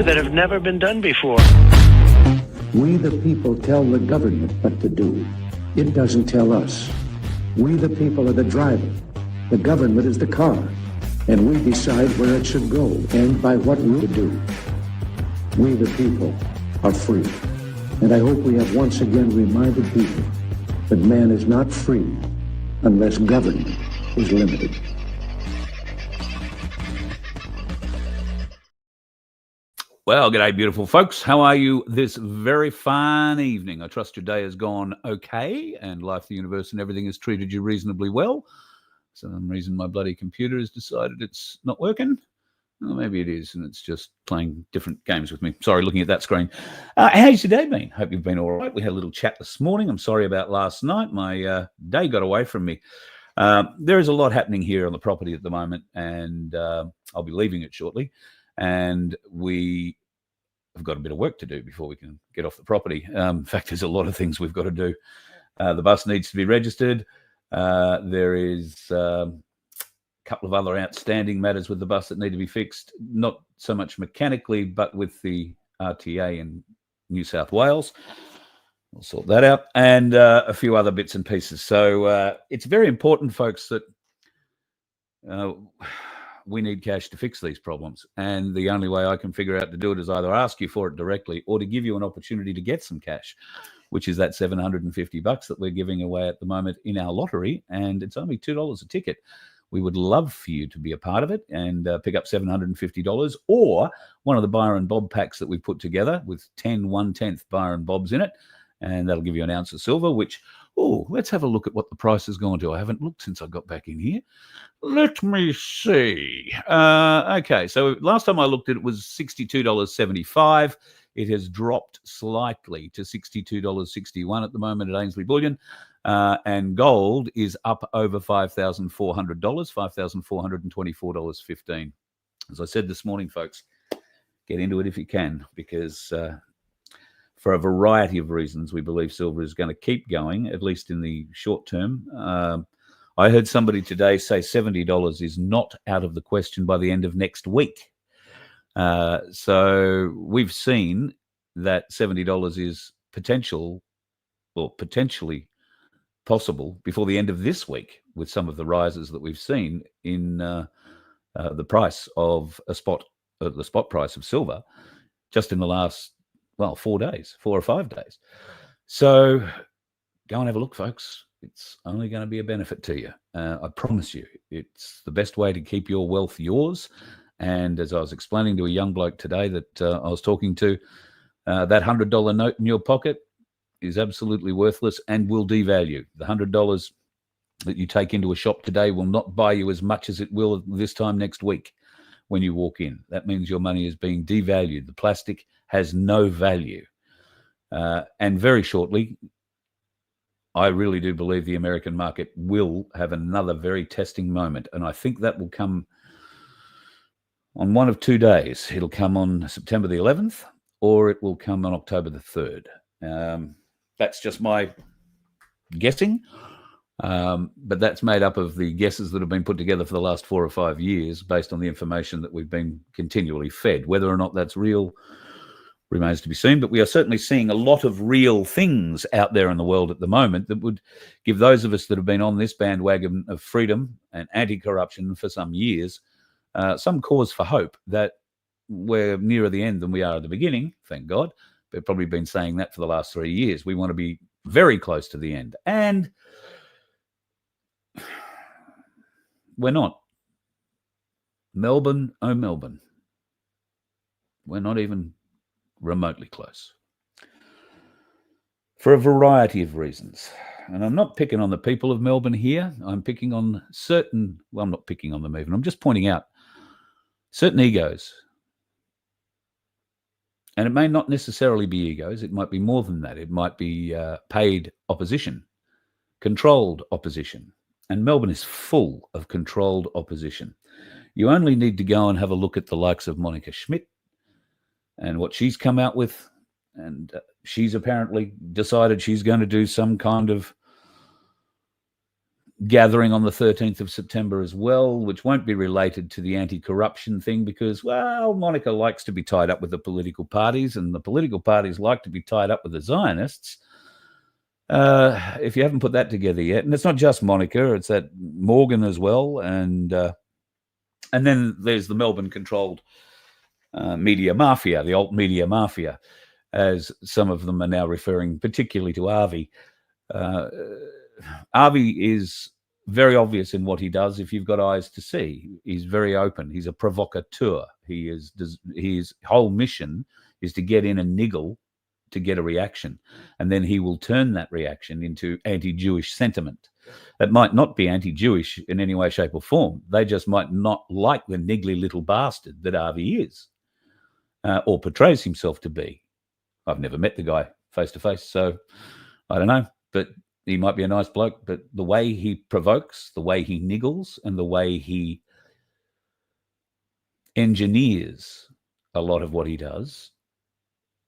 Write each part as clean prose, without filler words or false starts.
do that have never been done before. We the people tell the government what to do. It doesn't tell us. We the people are the driver. The government is the car. And we decide where it should go and by what route to do. We the people are free. And I hope we have once again reminded people that man is not free unless government is limited. Well, g'day, beautiful folks. How are you this very fine evening? I trust your day has gone okay and life, the universe, and everything has treated you reasonably well. For some reason, my bloody computer has decided it's not working. Well, maybe it is, and it's just playing different games with me. Sorry, looking at that screen. How's your day been? Hope you've been all right. We had a little chat this morning. I'm sorry about last night. My day got away from me. There is a lot happening here on the property at the moment, and I'll be leaving it shortly. And we have got a bit of work to do before we can get off the property. In fact, there's a lot of things we've got to do. The bus needs to be registered. There is a couple of other outstanding matters with the bus that need to be fixed, not so much mechanically, but with the RTA in New South Wales. We'll sort that out, and a few other bits and pieces. So it's very important, folks, that we need cash to fix these problems. And the only way I can figure out to do it is either ask you for it directly or to give you an opportunity to get some cash, which is that $750 that we're giving away at the moment in our lottery. And it's only $2 a ticket. We would love for you to be a part of it and pick up $750 or one of the Byron Bob packs that we put together with 10 1/10 Byron Bobs in it. And that'll give you an ounce of silver, which, let's have a look at what the price has gone to. I haven't looked since I got back in here. Let me see. Okay, so last time I looked at it was $62.75. It has dropped slightly to $62.61 at the moment at Ainsley Bullion. And gold is up over $5,400, $5,424.15. As I said this morning, folks, get into it if you can, because for a variety of reasons, we believe silver is going to keep going, at least in the short term. I heard somebody today say $70 is not out of the question by the end of next week. So we've seen that $70 is potentially possible before the end of this week with some of the rises that we've seen in the price of the spot price of silver just in the last 4 or 5 days. So go and have a look, folks. It's only going to be a benefit to you. I promise you, it's the best way to keep your wealth yours. And as I was explaining to a young bloke today that I was talking to, that $100 note in your pocket is absolutely worthless and will devalue. The $100 that you take into a shop today will not buy you as much as it will this time next week when you walk in. That means your money is being devalued. The plastic has no value. And very shortly, I really do believe the American market will have another very testing moment. And I think that will come on one of 2 days. It'll come on September the 11th, or it will come on October the 3rd. That's just my guessing. But that's made up of the guesses that have been put together for the last 4 or 5 years based on the information that we've been continually fed. Whether or not that's real remains to be seen, but we are certainly seeing a lot of real things out there in the world at the moment that would give those of us that have been on this bandwagon of freedom and anti-corruption for some years some cause for hope that we're nearer the end than we are at the beginning, thank God. We've probably been saying that for the last 3 years. We want to be very close to the end. And we're not. Melbourne, oh Melbourne. We're not even remotely close. For a variety of reasons. And I'm not picking on the people of Melbourne here. I'm picking on I'm not picking on them even. I'm just pointing out certain egos. And it may not necessarily be egos. It might be more than that. It might be paid opposition, controlled opposition. And Melbourne is full of controlled opposition. You only need to go and have a look at the likes of Monica Schmidt and what she's come out with. And she's apparently decided she's going to do some kind of gathering on the 13th of September as well, which won't be related to the anti-corruption thing because, well, Monica likes to be tied up with the political parties, and the political parties like to be tied up with the Zionists. If you haven't put that together yet, and it's not just Monica, it's that Morgan as well, and then there's the Melbourne-controlled media mafia, the alt media mafia, as some of them are now referring particularly to Avi. Avi is very obvious in what he does if you've got eyes to see. He's very open. He's a provocateur. His whole mission is to get in and niggle to get a reaction, and then he will turn that reaction into anti-Jewish sentiment. That might not be anti-Jewish in any way, shape or form. They just might not like the niggly little bastard that Avi is, or portrays himself to be. I've never met the guy face to face, so I don't know, but he might be a nice bloke. But the way he provokes, the way he niggles, and the way he engineers a lot of what he does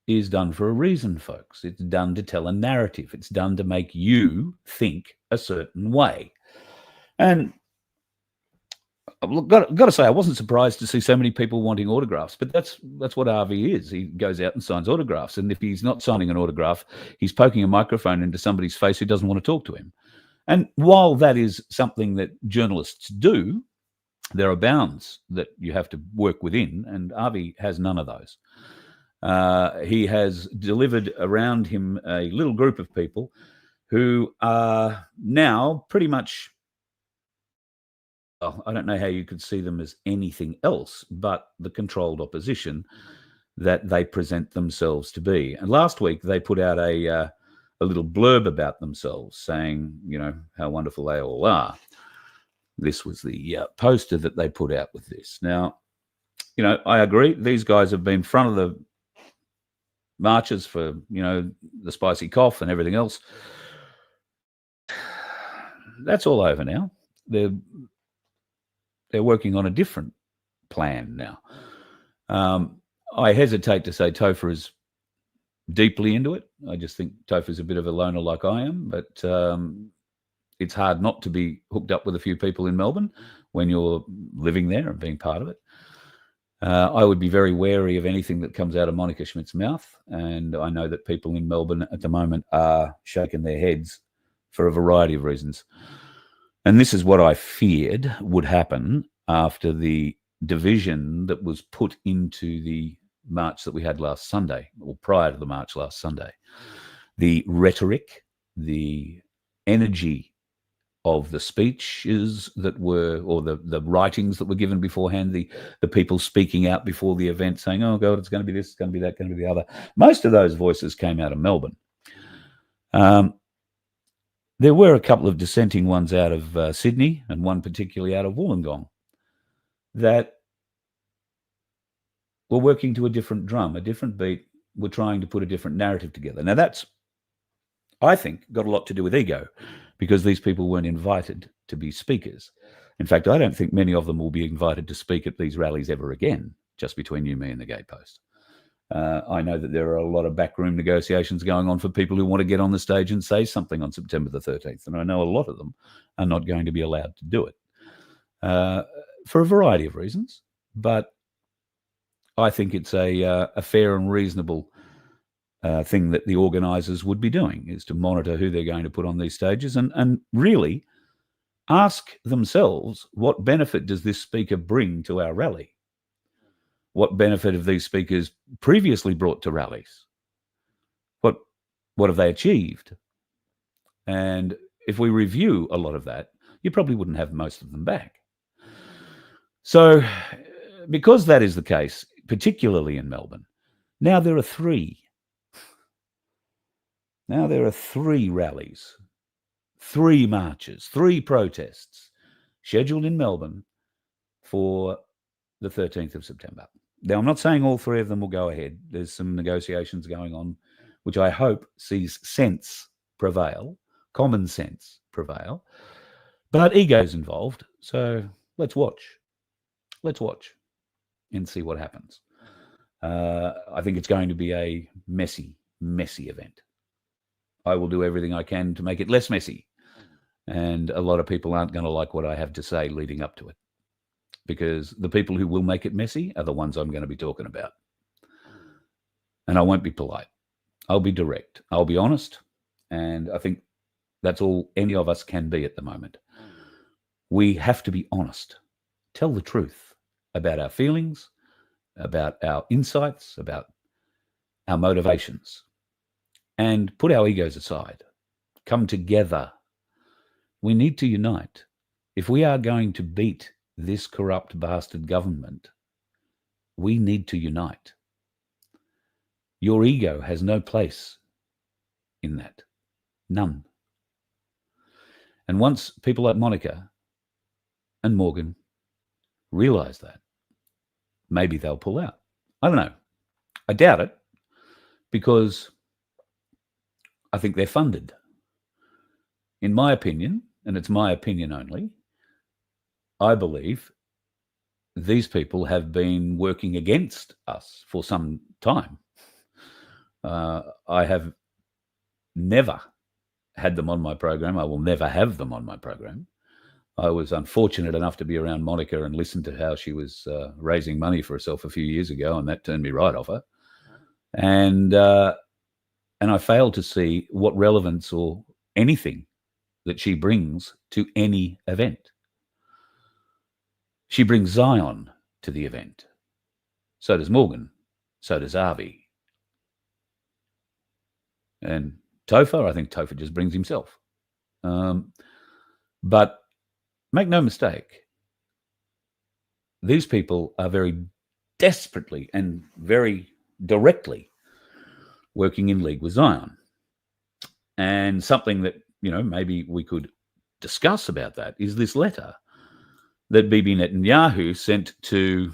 is done for a reason, folks. It's done to tell a narrative. It's done to make you think a certain way. And I've got to say, I wasn't surprised to see so many people wanting autographs, but that's what Avi is. He goes out and signs autographs, and if he's not signing an autograph, he's poking a microphone into somebody's face who doesn't want to talk to him. And while that is something that journalists do, there are bounds that you have to work within, and Avi has none of those. He has delivered around him a little group of people who are now pretty much, well, I don't know how you could see them as anything else but the controlled opposition that they present themselves to be. And last week they put out a little blurb about themselves saying, you know, how wonderful they all are. This was the poster that they put out with this. Now, you know, I agree. These guys have been front of the marches for, you know, the spicy cough and everything else. That's all over now. They're working on a different plan now. I hesitate to say Topher is deeply into it. I just think Topher's a bit of a loner like I am, but it's hard not to be hooked up with a few people in Melbourne when you're living there and being part of it. I would be very wary of anything that comes out of Monica Schmidt's mouth, and I know that people in Melbourne at the moment are shaking their heads for a variety of reasons. And this is what I feared would happen after the division that was put into the march that we had last Sunday, or prior to the march last Sunday. The rhetoric, the energy of the speeches that were, or the writings that were given beforehand, the people speaking out before the event saying, oh God, it's going to be this, it's going to be that, it's going to be the other. Most of those voices came out of Melbourne. There were a couple of dissenting ones out of Sydney, and one particularly out of Wollongong, that were working to a different drum, a different beat. We're trying to put a different narrative together. Now that's, I think, got a lot to do with ego, because these people weren't invited to be speakers. In fact, I don't think many of them will be invited to speak at these rallies ever again, just between you, me, and the gatepost. I know that there are a lot of backroom negotiations going on for people who want to get on the stage and say something on September the 13th, and I know a lot of them are not going to be allowed to do it for a variety of reasons. But I think it's a fair and reasonable thing that the organisers would be doing, is to monitor who they're going to put on these stages and really ask themselves, what benefit does this speaker bring to our rally? What benefit have these speakers previously brought to rallies? What have they achieved? And if we review a lot of that, you probably wouldn't have most of them back. So because that is the case, particularly in Melbourne, now there are three. Now there are 3 rallies, 3 marches, 3 protests scheduled in Melbourne for the 13th of September. Now, I'm not saying all 3 of them will go ahead. There's some negotiations going on, which I hope sees sense prevail, common sense prevail, but ego's involved. So let's watch. Let's watch and see what happens. I think it's going to be a messy, messy event. I will do everything I can to make it less messy. And a lot of people aren't going to like what I have to say leading up to it, because the people who will make it messy are the ones I'm going to be talking about. And I won't be polite. I'll be direct. I'll be honest. And I think that's all any of us can be at the moment. We have to be honest, tell the truth about our feelings, about our insights, about our motivations, and put our egos aside. Come together. We need to unite. If we are going to beat this corrupt bastard government, we need to unite. Your ego has no place in that. None. And once people like Monica and Morgan realize that, maybe they'll pull out. I don't know. I doubt it, because I think they're funded. In my opinion, and it's my opinion only, I believe these people have been working against us for some time. I have never had them on my program. I will never have them on my program. I was unfortunate enough to be around Monica and listen to how she was raising money for herself a few years ago, and that turned me right off her. And I failed to see what relevance or anything that she brings to any event. She brings Zion to the event. So does Morgan. So does Avi. And Topher, I think Topher just brings himself. But make no mistake, these people are very desperately and very directly working in league with Zion. And something that, maybe we could discuss about that is this letter that Bibi Netanyahu sent to,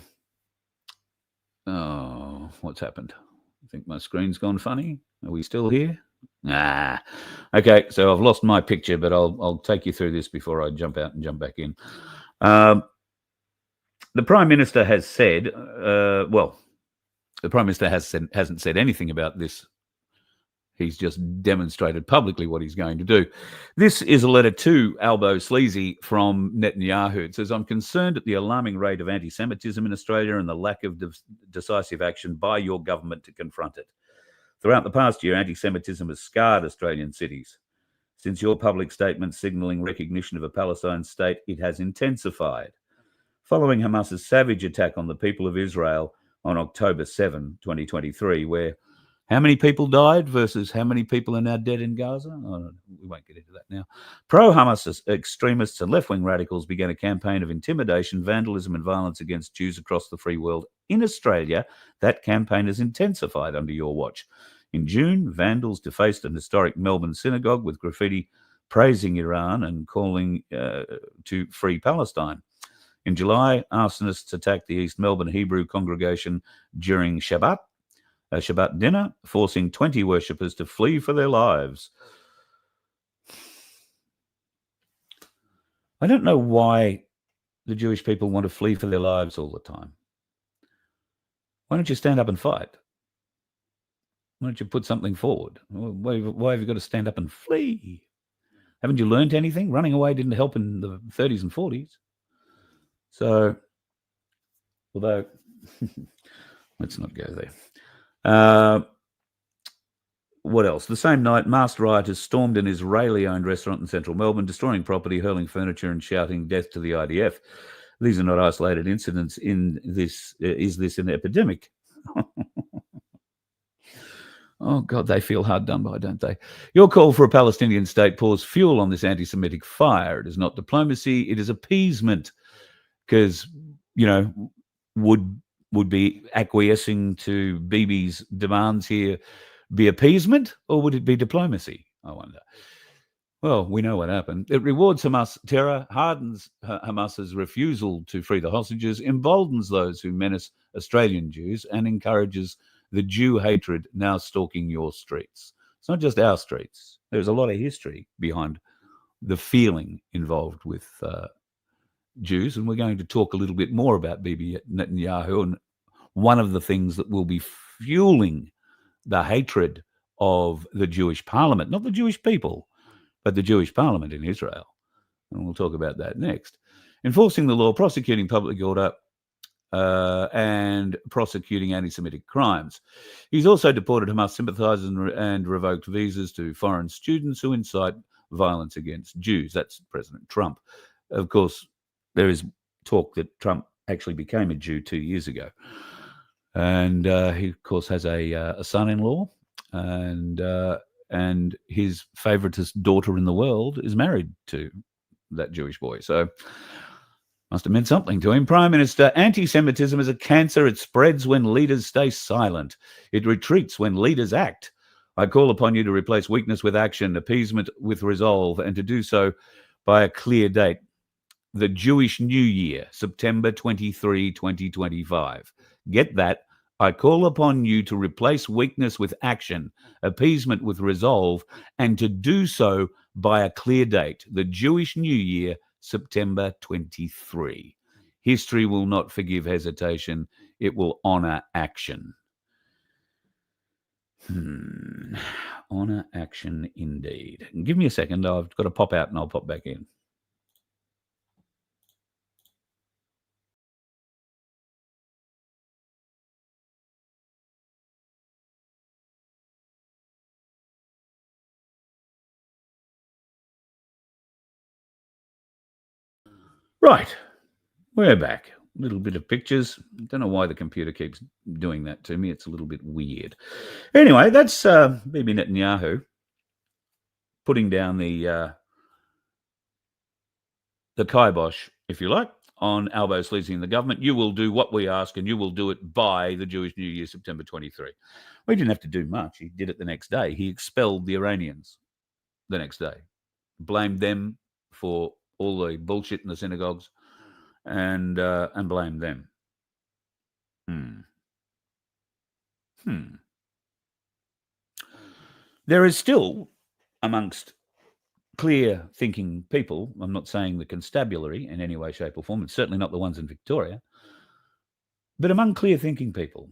what's happened? I think my screen's gone funny. Are we still here? Okay, so I've lost my picture, but I'll take you through this before I jump out and jump back in. The Prime Minister has said, the Prime Minister hasn't said anything about this. He's just demonstrated publicly what he's going to do. This is a letter to Albo Sleazy from Netanyahu. It says, I'm concerned at the alarming rate of anti-Semitism in Australia and the lack of decisive action by your government to confront it. Throughout the past year, anti-Semitism has scarred Australian cities. Since your public statement signalling recognition of a Palestine state, it has intensified. Following Hamas's savage attack on the people of Israel on October 7, 2023, where how many people died versus how many people are now dead in Gaza? Oh, we won't get into that now. Pro-Hamas extremists and left-wing radicals began a campaign of intimidation, vandalism and violence against Jews across the free world. In Australia, that campaign has intensified under your watch. In June, vandals defaced an historic Melbourne synagogue with graffiti praising Iran and calling to free Palestine. In July, arsonists attacked the East Melbourne Hebrew congregation during Shabbat dinner, forcing 20 worshippers to flee for their lives. I don't know why the Jewish people want to flee for their lives all the time. Why don't you stand up and fight? Why don't you put something forward? Why have you got to stand up and flee? Haven't you learned anything? Running away didn't help in the 30s and 40s. So, although, let's not go there. What else? The same night, masked rioters stormed an Israeli-owned restaurant in central Melbourne, destroying property, hurling furniture and shouting death to the IDF. These are not isolated incidents. Is this an epidemic? Oh, God, they feel hard done by, don't they? Your call for a Palestinian state pours fuel on this anti-Semitic fire. It is not diplomacy. It is appeasement. Because, would be acquiescing to Bibi's demands here be appeasement, or would it be diplomacy, I wonder? Well, we know what happened. It rewards Hamas terror, hardens Hamas's refusal to free the hostages, emboldens those who menace Australian Jews, and encourages the Jew hatred now stalking your streets. It's not just our streets. There's a lot of history behind the feeling involved with Jews, and we're going to talk a little bit more about Bibi Netanyahu, and one of the things that will be fueling the hatred of the Jewish parliament, not the Jewish people, but the Jewish parliament in Israel, And we'll talk about that next. Enforcing the law, prosecuting public order, and prosecuting anti-Semitic crimes. He's also deported Hamas sympathizers and revoked visas to foreign students who incite violence against Jews. That's President Trump. Of course, there is talk that Trump actually became a Jew 2 years ago. And he, of course, has a son-in-law, and his favoritist daughter in the world is married to that Jewish boy. So must have meant something to him. Prime Minister, anti-Semitism is a cancer. It spreads when leaders stay silent. It retreats when leaders act. I call upon you to replace weakness with action, appeasement with resolve, and to do so by a clear date. The Jewish New Year, September 23, 2025. Get that. I call upon you to replace weakness with action, appeasement with resolve, and to do so by a clear date. The Jewish New Year, September 23. History will not forgive hesitation. It will honor action. Honor action indeed. Give me a second. I've got to pop out and I'll pop back in. Right. We're back. A little bit of pictures. Don't know why the computer keeps doing that to me. It's a little bit weird. Anyway, that's Bibi Netanyahu putting down the kibosh, if you like, on Albo Sleazy and the government. You will do what we ask, and you will do it by the Jewish New Year, September 23. Well, he didn't have to do much. He did it the next day. He expelled the Iranians the next day, blamed them for all the bullshit in the synagogues, and blamed them. There is still, amongst clear thinking people, I'm not saying the constabulary in any way, shape or form, it's certainly not the ones in Victoria, but among clear thinking people,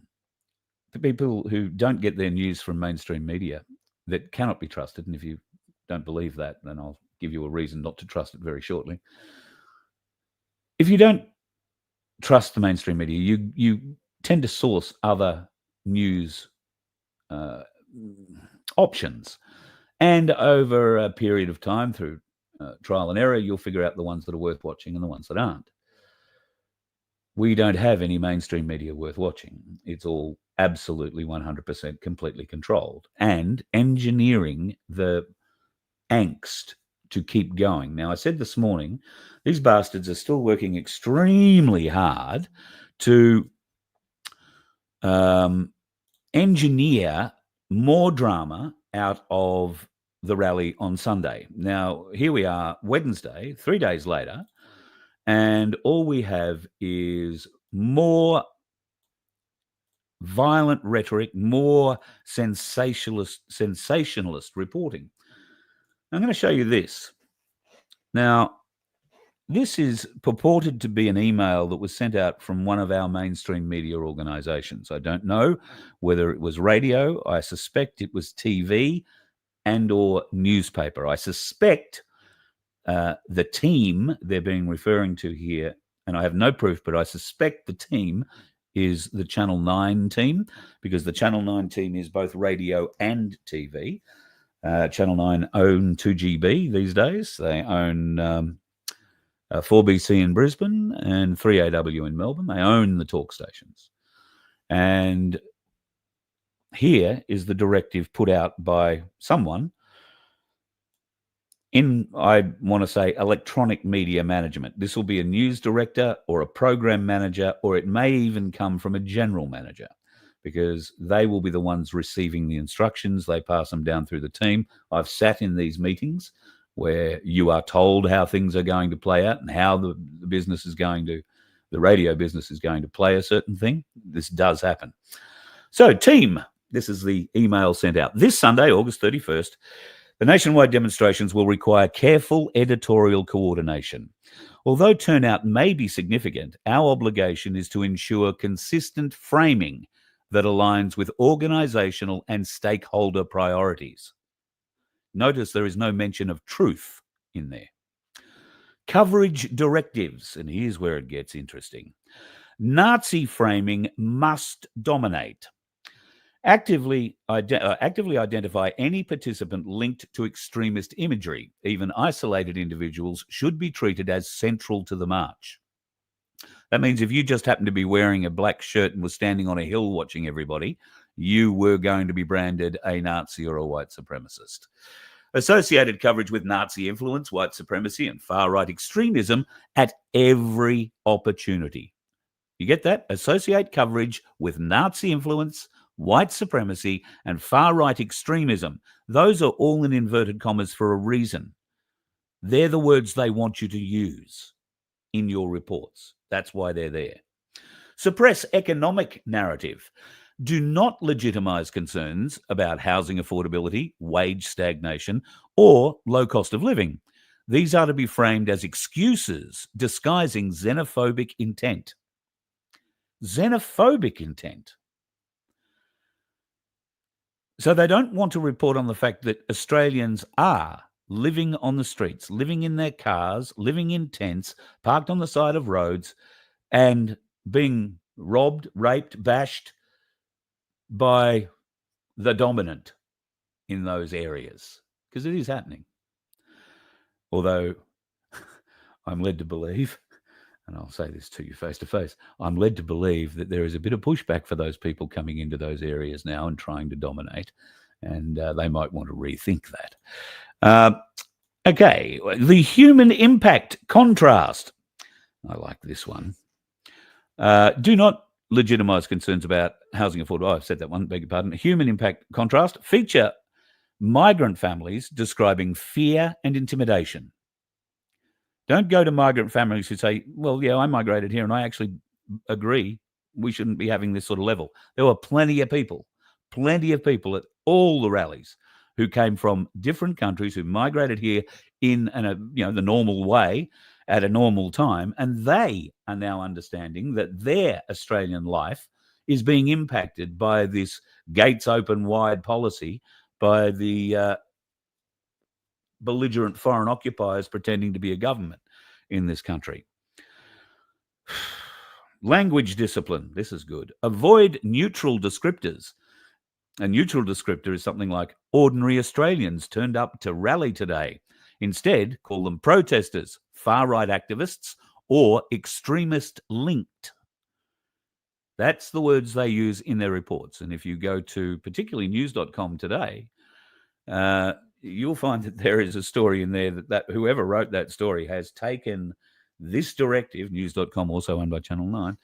the people who don't get their news from mainstream media, that cannot be trusted, and if you don't believe that, then I'll give you a reason not to trust it very shortly. If you don't trust the mainstream media, you tend to source other news options. And over a period of time, through trial and error, you'll figure out the ones that are worth watching and the ones that aren't. We don't have any mainstream media worth watching. It's all absolutely 100% completely controlled and engineering the angst to keep going. Now, I said this morning, these bastards are still working extremely hard to engineer more drama out of the rally on Sunday. Now, here we are, Wednesday, 3 days later, and all we have is more violent rhetoric, more sensationalist reporting. I'm going to show you this. Now, this is purported to be an email that was sent out from one of our mainstream media organizations. I don't know whether it was radio. I suspect it was TV and or newspaper. I suspect the team they're being referring to here, and I have no proof, but I suspect the team is the Channel 9 team, because the Channel 9 team is both radio and TV. Channel 9 own 2GB these days. They own 4BC in Brisbane and 3AW in Melbourne. They own the talk stations. And here is the directive put out by someone in, I want to say, electronic media management. This will be a news director or a program manager, or it may even come from a general manager, because they will be the ones receiving the instructions. They pass them down through the team. I've sat in these meetings where you are told how things are going to play out and how the business is going to, the radio business is going to play a certain thing. This does happen. So, team, this is the email sent out. This Sunday, August 31st, the nationwide demonstrations will require careful editorial coordination. Although turnout may be significant, our obligation is to ensure consistent framing that aligns with organisational and stakeholder priorities. Notice there is no mention of truth in there. Coverage directives, and here's where it gets interesting. Nazi framing must dominate. Actively identify any participant linked to extremist imagery. Even isolated individuals should be treated as central to the march. That means if you just happened to be wearing a black shirt and was standing on a hill watching everybody, you were going to be branded a Nazi or a white supremacist. Associated coverage with Nazi influence, white supremacy, and far-right extremism at every opportunity. You get that? Associate coverage with Nazi influence, white supremacy, and far-right extremism. Those are all in inverted commas for a reason. They're the words they want you to use in your reports. That's why they're there. Suppress economic narrative. Do not legitimize concerns about housing affordability, wage stagnation, or low cost of living. These are to be framed as excuses disguising xenophobic intent. Xenophobic intent. So they don't want to report on the fact that Australians are living on the streets, living in their cars, living in tents, parked on the side of roads, and being robbed, raped, bashed by the dominant in those areas, because it is happening. Although I'm led to believe, and I'll say this to you face to face, I'm led to believe that there is a bit of pushback for those people coming into those areas now and trying to dominate, and they might want to rethink that. Okay, the human impact contrast. I like this one. Do not legitimize concerns about housing affordability. Oh, I've said that one, beg your pardon. Human impact contrast. Feature migrant families describing fear and intimidation. Don't go to migrant families who say, well, yeah, I migrated here and I actually agree we shouldn't be having this sort of level. There were plenty of people at all the rallies who came from different countries who migrated here in the normal way at a normal time, and they are now understanding that their Australian life is being impacted by this gates open wide policy by the belligerent foreign occupiers pretending to be a government in this country. Language discipline. This is good. Avoid neutral descriptors. A neutral descriptor is something like ordinary Australians turned up to rally today. Instead, call them protesters, far-right activists, or extremist linked. That's the words they use in their reports. And if you go to particularly news.com today, you'll find that there is a story in there that whoever wrote that story has taken this directive, news.com also owned by Channel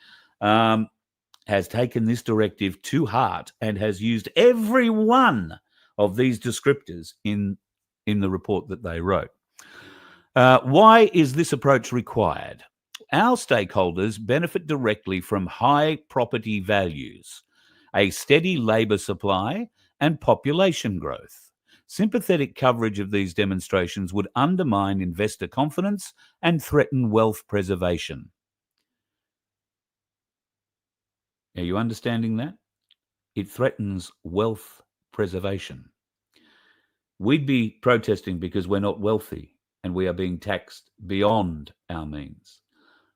9, has taken this directive to heart and has used every one of these descriptors in the report that they wrote. Why is this approach required? Our stakeholders benefit directly from high property values, a steady labour supply, and population growth. Sympathetic coverage of these demonstrations would undermine investor confidence and threaten wealth preservation. Are you understanding that? It threatens wealth preservation. We'd be protesting because we're not wealthy and we are being taxed beyond our means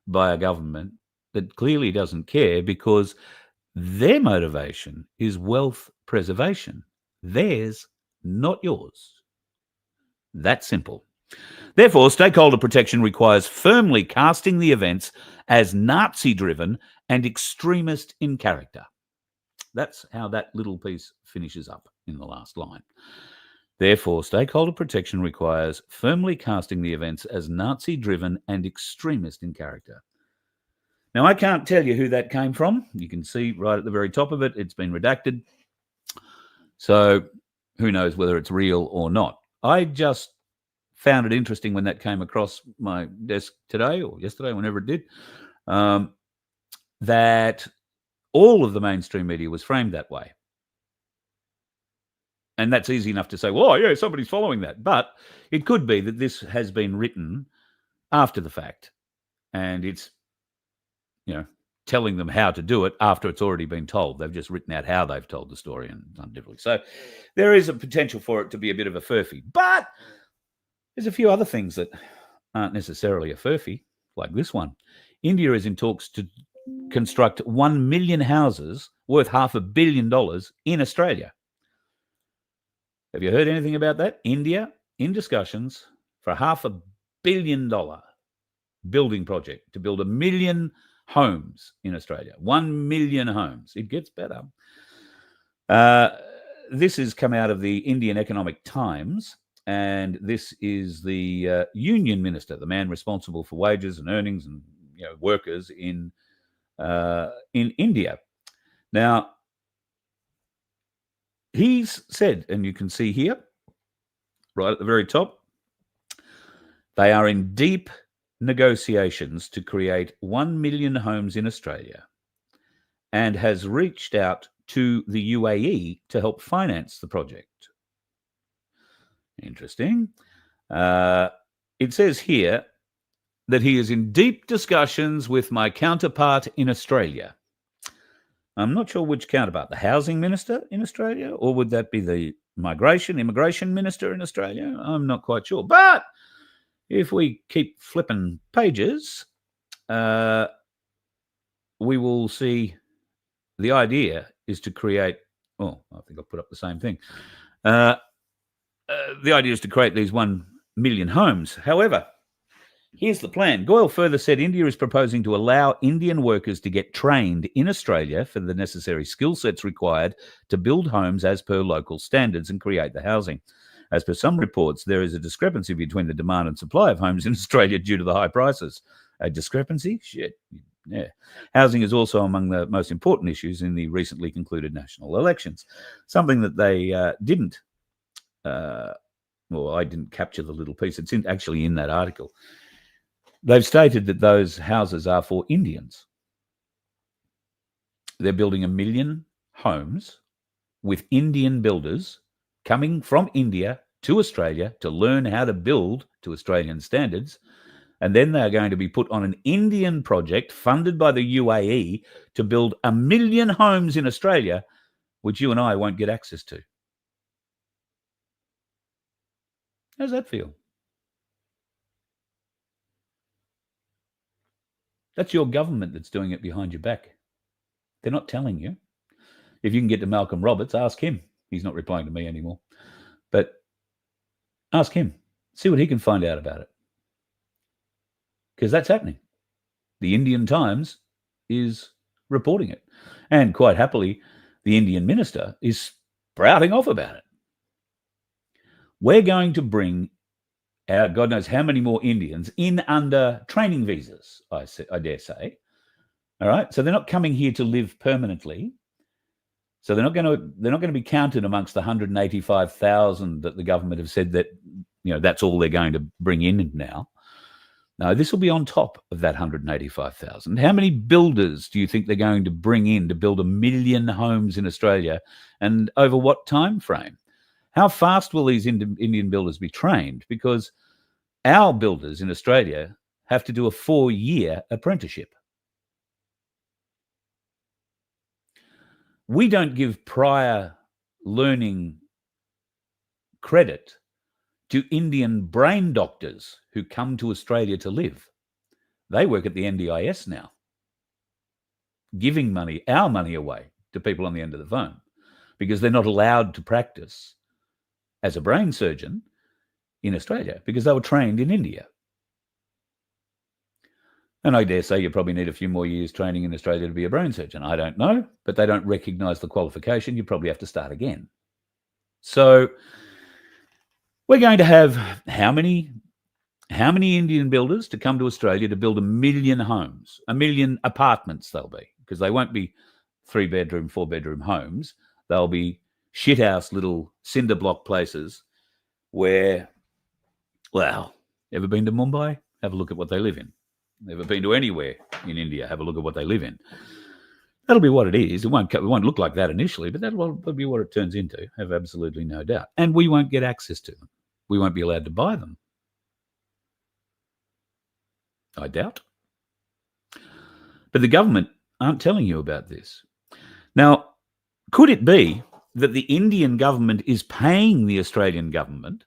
by a government that clearly doesn't care because their motivation is wealth preservation. Theirs, not yours. That simple. Therefore, stakeholder protection requires firmly casting the events as Nazi-driven and extremist in character. That's how that little piece finishes up in the last line. Therefore, stakeholder protection requires firmly casting the events as Nazi-driven and extremist in character. Now, I can't tell you who that came from. You can see right at the very top of it, it's been redacted. So who knows whether it's real or not. I just found it interesting when that came across my desk today or yesterday, whenever it did, that all of the mainstream media was framed that way. And that's easy enough to say, well, yeah, somebody's following that. But it could be that this has been written after the fact. And it's, telling them how to do it after it's already been told. They've just written out how they've told the story and done differently. So there is a potential for it to be a bit of a furphy. But there's a few other things that aren't necessarily a furphy like this one. India is in talks to construct 1 million houses worth $500 million in Australia. Have you heard anything about that? India in discussions for a $500 million building project to build 1 million homes in Australia. 1 million homes. It gets better. This has come out of the Indian Economic Times, and this is the union minister, the man responsible for wages and earnings and workers in India. Now, he's said, and you can see here, right at the very top, they are in deep negotiations to create 1 million homes in Australia and has reached out to the UAE to help finance the project. Interesting. It says here that he is in deep discussions with my counterpart in Australia. I'm not sure which counterpart, the housing minister in Australia, or would that be the immigration minister in Australia? I'm not quite sure. But if we keep flipping pages, we will see the idea is to create, I think I'll put up the same thing. The idea is to create these 1 million homes. However, here's the plan. Goyal further said India is proposing to allow Indian workers to get trained in Australia for the necessary skill sets required to build homes as per local standards and create the housing. As per some reports, there is a discrepancy between the demand and supply of homes in Australia due to the high prices. A discrepancy? Shit. Yeah. Housing is also among the most important issues in the recently concluded national elections. Something that they didn't. I didn't capture the little piece. It's actually in that article. They've stated that those houses are for Indians. They're building 1 million homes with Indian builders coming from India to Australia to learn how to build to Australian standards. And then they're going to be put on an Indian project funded by the UAE to build 1 million homes in Australia, which you and I won't get access to. How's that feel? That's your government that's doing it behind your back. They're not telling you. If you can get to Malcolm Roberts, ask him. He's not replying to me anymore. But ask him. See what he can find out about it. Because that's happening. The Indian Times is reporting it. And quite happily, the Indian minister is sprouting off about it. We're going to bring God knows how many more Indians in under training visas, I dare say. All right. So they're not coming here to live permanently. So they're not going to be counted amongst the 185,000 that the government have said that, that's all they're going to bring in now. No, this will be on top of that 185,000. How many builders do you think they're going to bring in to build 1 million homes in Australia, and over what time frame? How fast will these Indian builders be trained? Because our builders in Australia have to do a 4-year apprenticeship. We don't give prior learning credit to Indian brain doctors who come to Australia to live. They work at the NDIS now, giving our money away to people on the end of the phone because they're not allowed to practice as a brain surgeon in Australia because they were trained in India. And I dare say you probably need a few more years training in Australia to be a brain surgeon. I don't know, but they don't recognise the qualification. You probably have to start again. So we're going to have how many Indian builders to come to Australia to build 1 million homes, 1 million apartments they'll be, because they won't be 3-bedroom, 4-bedroom homes. They'll be shithouse little cinder block places where, ever been to Mumbai? Have a look at what they live in. Never been to anywhere in India? Have a look at what they live in. That'll be what it is. It won't look like that initially, but that'll be what it turns into. Have absolutely no doubt. And we won't get access to them. We won't be allowed to buy them. I doubt. But the government aren't telling you about this. Now, could it be that the Indian government is paying the Australian government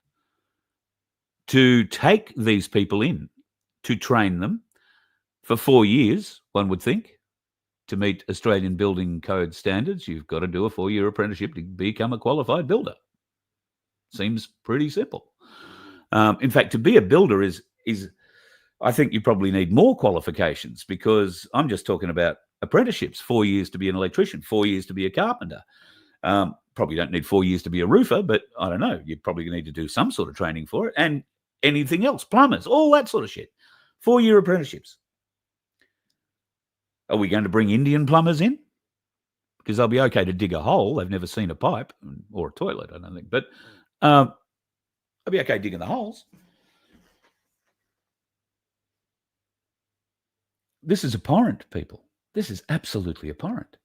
to take these people in to train them for 4 years, one would think. To meet Australian building code standards, you've got to do a 4-year apprenticeship to become a qualified builder. Seems pretty simple. In fact, to be a builder is I think you probably need more qualifications, because I'm just talking about apprenticeships, 4 years to be an electrician, 4 years to be a carpenter. Probably don't need 4 years to be a roofer, but I don't know, you probably need to do some sort of training for it, and anything else, plumbers, all that sort of shit. 4-year apprenticeships. Are we going to bring Indian plumbers in? Because they'll be okay to dig a hole. They've never seen a pipe or a toilet, I don't think. But they'll be okay digging the holes. This is abhorrent, people. This is absolutely abhorrent.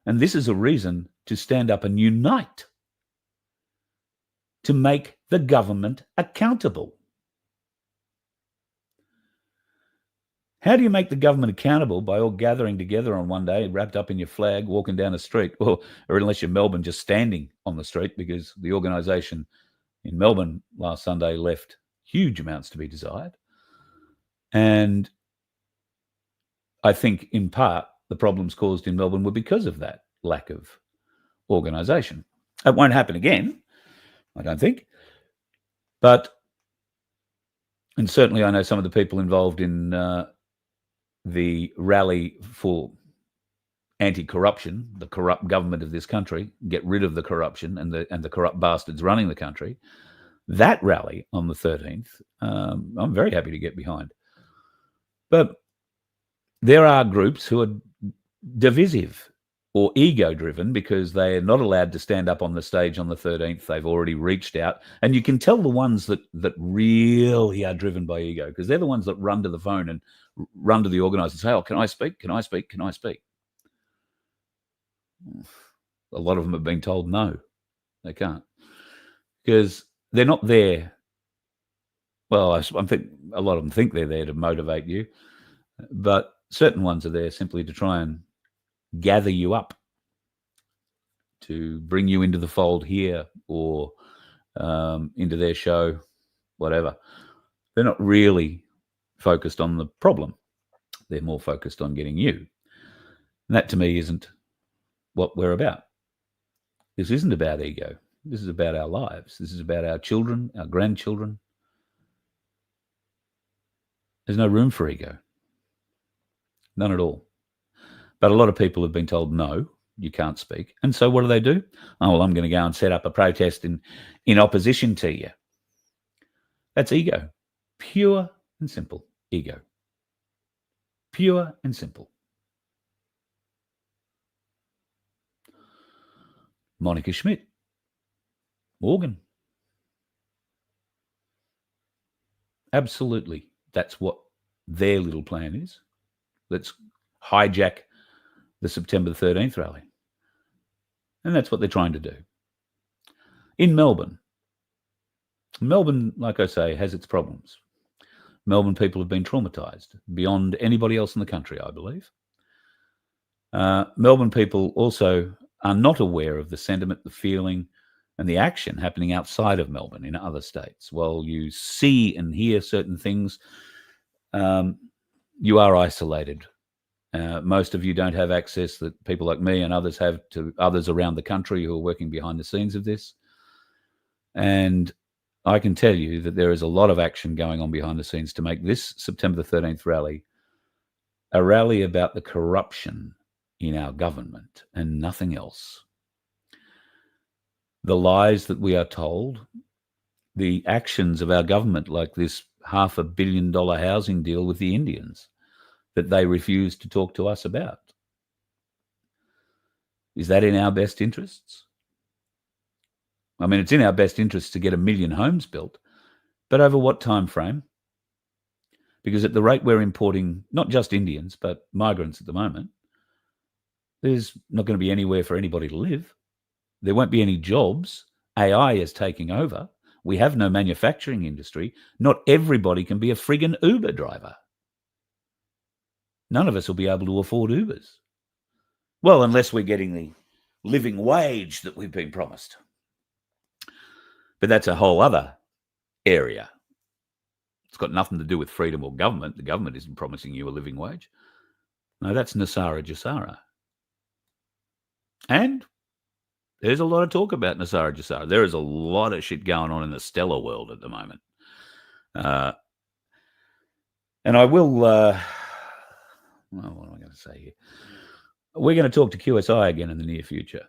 And this is a reason to stand up and unite, to make the government accountable. How do you make the government accountable? By all gathering together on one day, wrapped up in your flag, walking down the street, or unless you're Melbourne, just standing on the street, because the organisation in Melbourne last Sunday left huge amounts to be desired. And I think in part the problems caused in Melbourne were because of that lack of organisation. It won't happen again, I don't think. And certainly I know some of the people involved in the rally for anti-corruption, the corrupt government of this country, get rid of the corruption and the corrupt bastards running the country. That rally on the 13th, I'm very happy to get behind. But there are groups who are divisive or ego-driven because they are not allowed to stand up on the stage on the 13th. They've already reached out. And you can tell the ones that really are driven by ego, because they're the ones that run to the phone and run to the organiser and say, oh, can I speak? Can I speak? Can I speak? A lot of them have been told no, they can't, because they're not there. Well, I think a lot of them think they're there to motivate you, but certain ones are there simply to try and gather you up, to bring you into the fold here or into their show, whatever. They're not really focused on the problem. They're more focused on getting you. And that to me isn't what we're about. This isn't about ego. This is about our lives. This is about our children, our grandchildren. There's no room for ego. None at all. But a lot of people have been told, no, you can't speak. And so what do? Oh, well, I'm going to go and set up a protest in opposition to you. That's ego. Pure and simple ego. Pure and simple. Monica Schmidt. Morgan. Absolutely. That's what their little plan is. Let's hijack the September 13th rally. And that's what they're trying to do. In Melbourne, like I say, has its problems. Melbourne people have been traumatised beyond anybody else in the country, I believe. Melbourne people also are not aware of the sentiment, the feeling, and the action happening outside of Melbourne in other states. While you see and hear certain things, you are isolated. Most of you don't have access that people like me and others have to others around the country who are working behind the scenes of this. And I can tell you that there is a lot of action going on behind the scenes to make this September the 13th rally a rally about the corruption in our government and nothing else. The lies that we are told, the actions of our government, like this $500 million housing deal with the Indians that they refuse to talk to us about. Is that in our best interests? I mean, it's in our best interests to get 1 million homes built, but over what time frame? Because at the rate we're importing not just Indians, but migrants at the moment, there's not going to be anywhere for anybody to live. There won't be any jobs. AI is taking over. We have no manufacturing industry. Not everybody can be a friggin' Uber driver. None of us will be able to afford Ubers. Well, unless we're getting the living wage that we've been promised. But that's a whole other area. It's got nothing to do with freedom or government. The government isn't promising you a living wage. No, that's Nasara Jasara. And there's a lot of talk about Nasara Jasara. There is a lot of shit going on in the stellar world at the moment. And I will, well, what am I going to say here? We're going to talk to QSI again in the near future.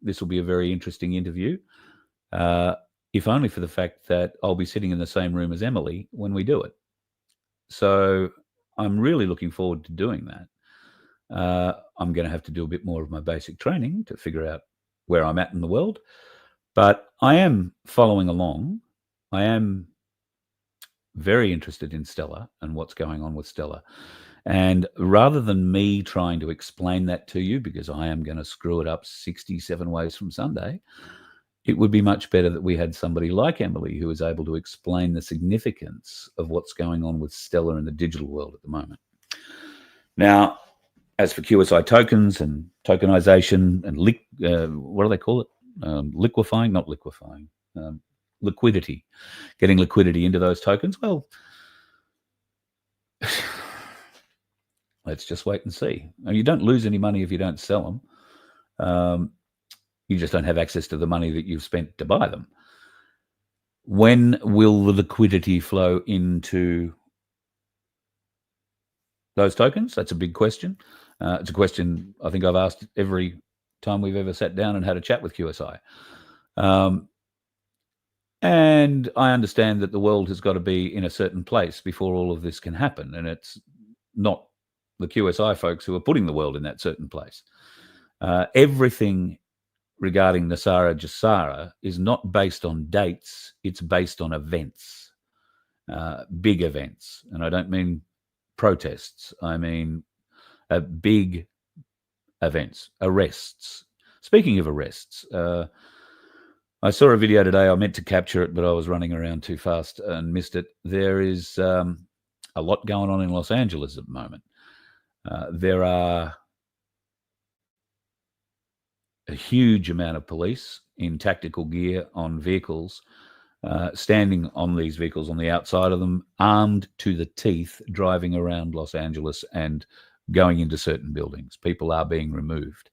This will be a very interesting interview, if only for the fact that I'll be sitting in the same room as Emily when we do it. So I'm really looking forward to doing that. I'm going to have to do a bit more of my basic training to figure out where I'm at in the world. But I am following along. I am very interested in Stella and what's going on with Stella. And rather than me trying to explain that to you, because I am going to screw it up 67 ways from Sunday, it would be much better that we had somebody like Emily who is able to explain the significance of what's going on with Stella in the digital world at the moment. Now, as for QSI tokens and tokenization and what do they call it? Liquidity, getting liquidity into those tokens. Well, let's just wait and see. You don't lose any money if you don't sell them. You just don't have access to the money that you've spent to buy them. When will the liquidity flow into those tokens? That's a big question. It's a question I think I've asked every time we've ever sat down and had a chat with QSI. And I understand that the world has got to be in a certain place before all of this can happen. And it's not the QSI folks who are putting the world in that certain place. Everything regarding Nasara Jasara is not based on dates. It's based on events, big events. And I don't mean protests. I mean big events, arrests. Speaking of arrests, I saw a video today. I meant to capture it, but I was running around too fast and missed it. There is a lot going on in Los Angeles at the moment. There are a huge amount of police in tactical gear on vehicles, standing on these vehicles on the outside of them, armed to the teeth, driving around Los Angeles and going into certain buildings. People are being removed.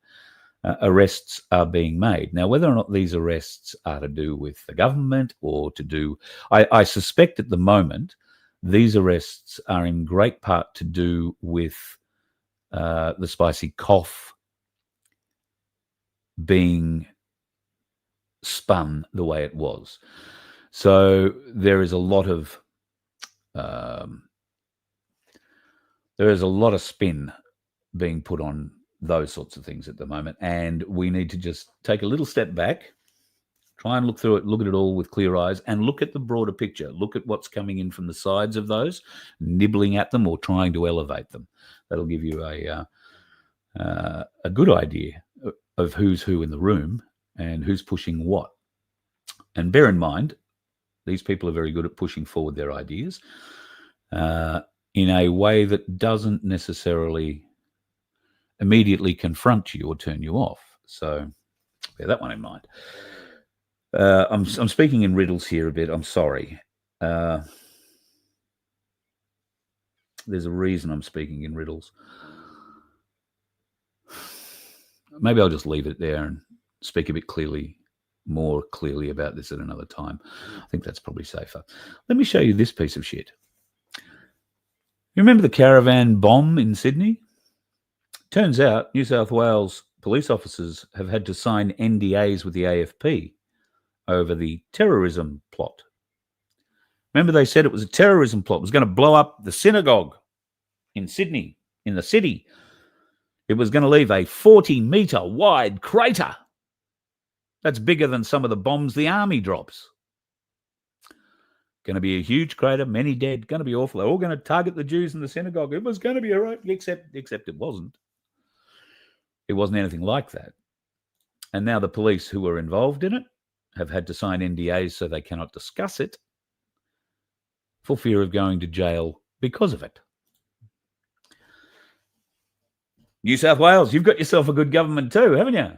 Arrests are being made. Now, whether or not these arrests are to do with the government or to do, I suspect at the moment, these arrests are in great part to do with the spicy cough being spun the way it was. So there is a lot of spin being put on those sorts of things at the moment, and we need to just take a little step back, try and look through it, look at it all with clear eyes, and look at the broader picture. Look at what's coming in from the sides of those, nibbling at them or trying to elevate them. That'll give you a good idea of who's who in the room and who's pushing what. And bear in mind, these people are very good at pushing forward their ideas in a way that doesn't necessarily immediately confront you or turn you off. So bear that one in mind. I'm speaking in riddles here a bit. I'm sorry. There's a reason I'm speaking in riddles. Maybe I'll just leave it there and speak a bit more clearly about this at another time. I think that's probably safer. Let me show you this piece of shit. You remember the caravan bomb in Sydney? Turns out New South Wales police officers have had to sign NDAs with the AFP over the terrorism plot. Remember they said it was a terrorism plot. It was going to blow up the synagogue in Sydney, in the city. It was going to leave a 40-metre wide crater. That's bigger than some of the bombs the army drops. Going to be a huge crater, many dead, going to be awful. They're all going to target the Jews in the synagogue. It was going to be all right, except it wasn't. It wasn't anything like that. And now the police who were involved in it have had to sign NDAs so they cannot discuss it for fear of going to jail because of it. New South Wales, you've got yourself a good government too, haven't you?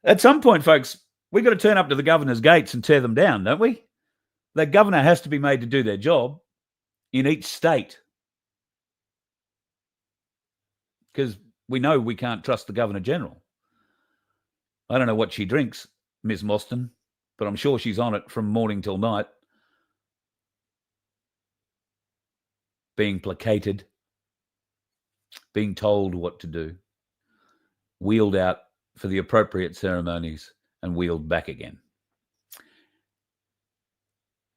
At some point, folks, we've got to turn up to the governor's gates and tear them down, don't we? The governor has to be made to do their job in each state, because we know we can't trust the Governor-General. I don't know what she drinks, Ms. Mostyn, but I'm sure she's on it from morning till night, being placated, being told what to do, wheeled out for the appropriate ceremonies and wheeled back again.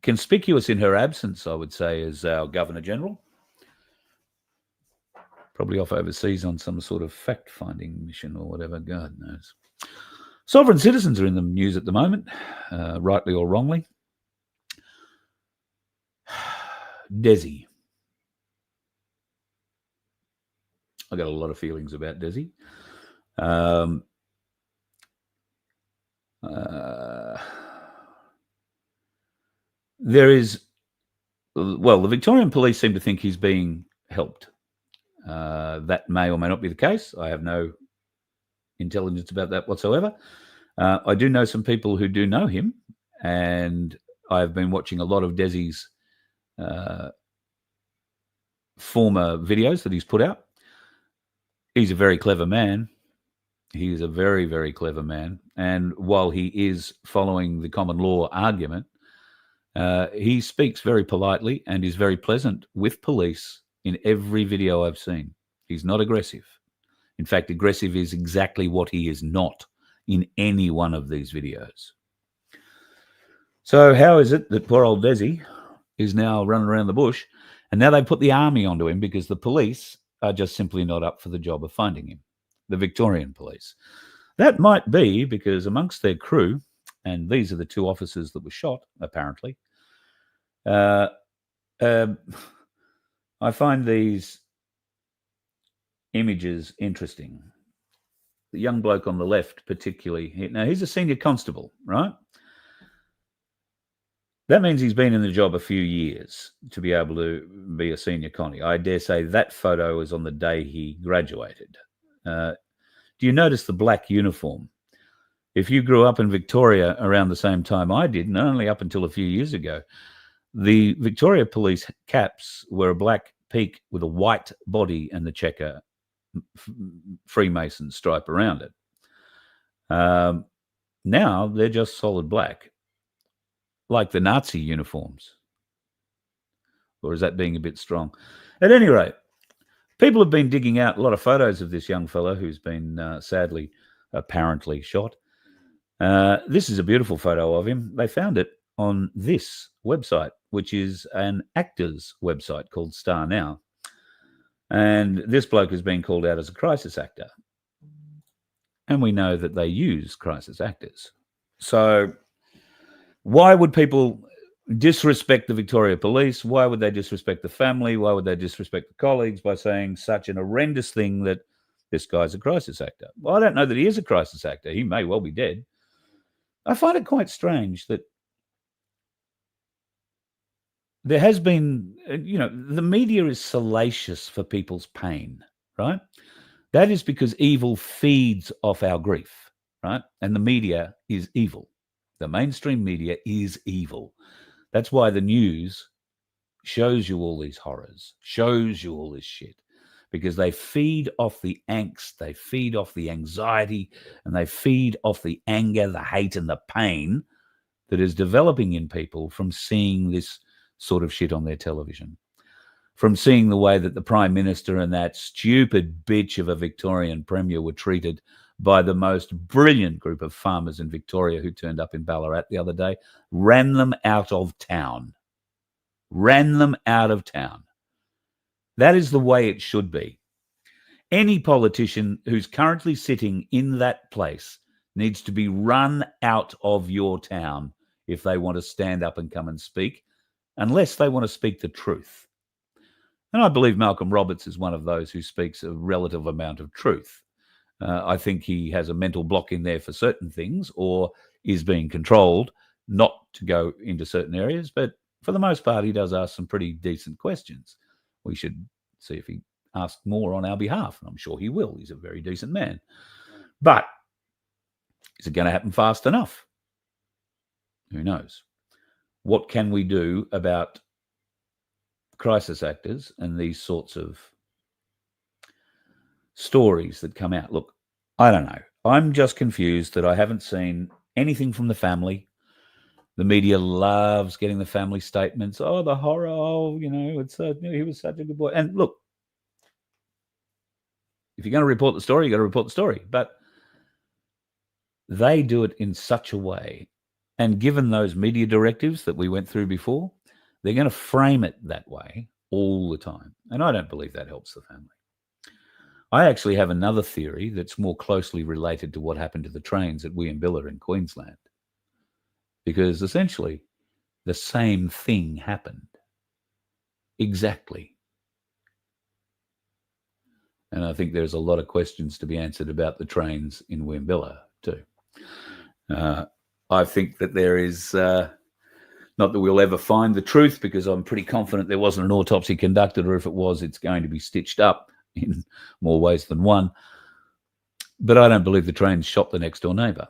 Conspicuous in her absence, I would say, is our Governor-General. Probably off overseas on some sort of fact-finding mission or whatever, God knows. Sovereign citizens are in the news at the moment, rightly or wrongly. Desi. I got a lot of feelings about Desi. There is, well, the Victorian police seem to think he's being helped. That may or may not be the case. I have no intelligence about that whatsoever. I do know some people who do know him, and I've been watching a lot of Desi's former videos that he's put out. He's a very clever man. He is a very, very clever man. And while he is following the common law argument, he speaks very politely and is very pleasant with police in every video I've seen. He's not aggressive. In fact, aggressive is exactly what he is not in any one of these videos. So how is it that poor old Desi is now running around the bush, and now they put the army onto him because the police are just simply not up for the job of finding him, the Victorian police? That might be because amongst their crew, and these are the two officers that were shot, apparently, I find these images interesting. The young bloke on the left particularly, now he's a senior constable, right? That means he's been in the job a few years to be able to be a senior connie. I dare say that photo is on the day he graduated. Do you notice the black uniform? If you grew up in Victoria around the same time I did, and only up until a few years ago, the Victoria Police caps were a black peak with a white body and the checker Freemason stripe around it. Now they're just solid black, like the Nazi uniforms. Or is that being a bit strong? At any rate, people have been digging out a lot of photos of this young fellow who's been sadly, apparently shot. This is a beautiful photo of him. They found it on this website, which is an actor's website called Star Now. And this bloke has been called out as a crisis actor. And we know that they use crisis actors. So why would people disrespect the Victoria Police? Why would they disrespect the family? Why would they disrespect the colleagues by saying such an horrendous thing that this guy's a crisis actor? Well, I don't know that he is a crisis actor. He may well be dead. I find it quite strange that there has been, the media is salacious for people's pain, right? That is because evil feeds off our grief, right? And the media is evil. The mainstream media is evil. That's why the news shows you all these horrors, shows you all this shit, because they feed off the angst, they feed off the anxiety, and they feed off the anger, the hate, and the pain that is developing in people from seeing this sort of shit on their television, from seeing the way that the Prime Minister and that stupid bitch of a Victorian Premier were treated by the most brilliant group of farmers in Victoria who turned up in Ballarat the other day, ran them out of town. Ran them out of town. That is the way it should be. Any politician who's currently sitting in that place needs to be run out of your town if they want to stand up and come and speak, unless they want to speak the truth. And I believe Malcolm Roberts is one of those who speaks a relative amount of truth. I think he has a mental block in there for certain things, or is being controlled not to go into certain areas. But for the most part, he does ask some pretty decent questions. We should see if he asks more on our behalf. And I'm sure he will. He's a very decent man. But is it going to happen fast enough? Who knows? what can we do about crisis actors and these sorts of stories that come out? Look, I don't know. I'm just confused that I haven't seen anything from the family. The media loves getting the family statements. Oh, the horror. Oh, he was such a good boy. And look, if you're going to report the story, you got to report the story. But they do it in such a way. And given those media directives that we went through before, they're going to frame it that way all the time. And I don't believe that helps the family. I actually have another theory that's more closely related to what happened to the trains at Williambilla in Queensland. Because essentially, the same thing happened. Exactly. And I think there's a lot of questions to be answered about the trains in Williambilla too. I think that there is, not that we'll ever find the truth, because I'm pretty confident there wasn't an autopsy conducted, or if it was, it's going to be stitched up in more ways than one. But I don't believe the trains shot the next door neighbour.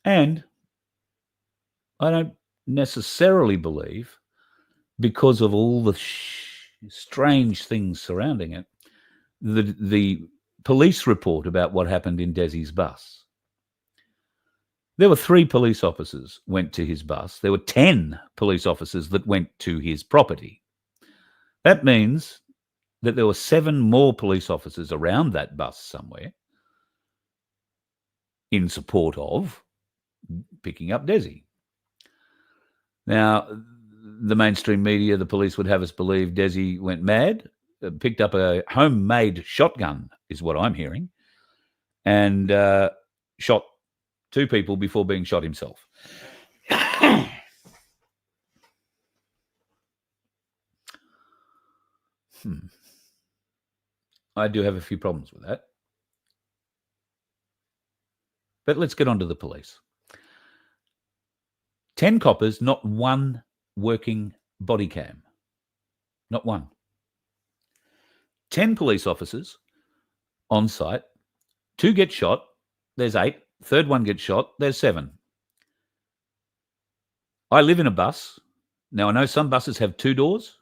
And I don't necessarily believe, because of all the strange things surrounding it, the police report about what happened in Desi's bus. There were 3 police officers went to his bus. There were 10 police officers that went to his property. That means that there were 7 more police officers around that bus somewhere in support of picking up Desi. Now, the mainstream media, the police would have us believe Desi went mad, picked up a homemade shotgun, is what I'm hearing, and shot 2 people before being shot himself. I do have a few problems with that. But let's get on to the police. 10 coppers, not one working body cam. Not one. 10 police officers on site. 2 get shot. There's 8. Third one gets shot. There's 7. I live in a bus. Now, I know some buses have 2 doors,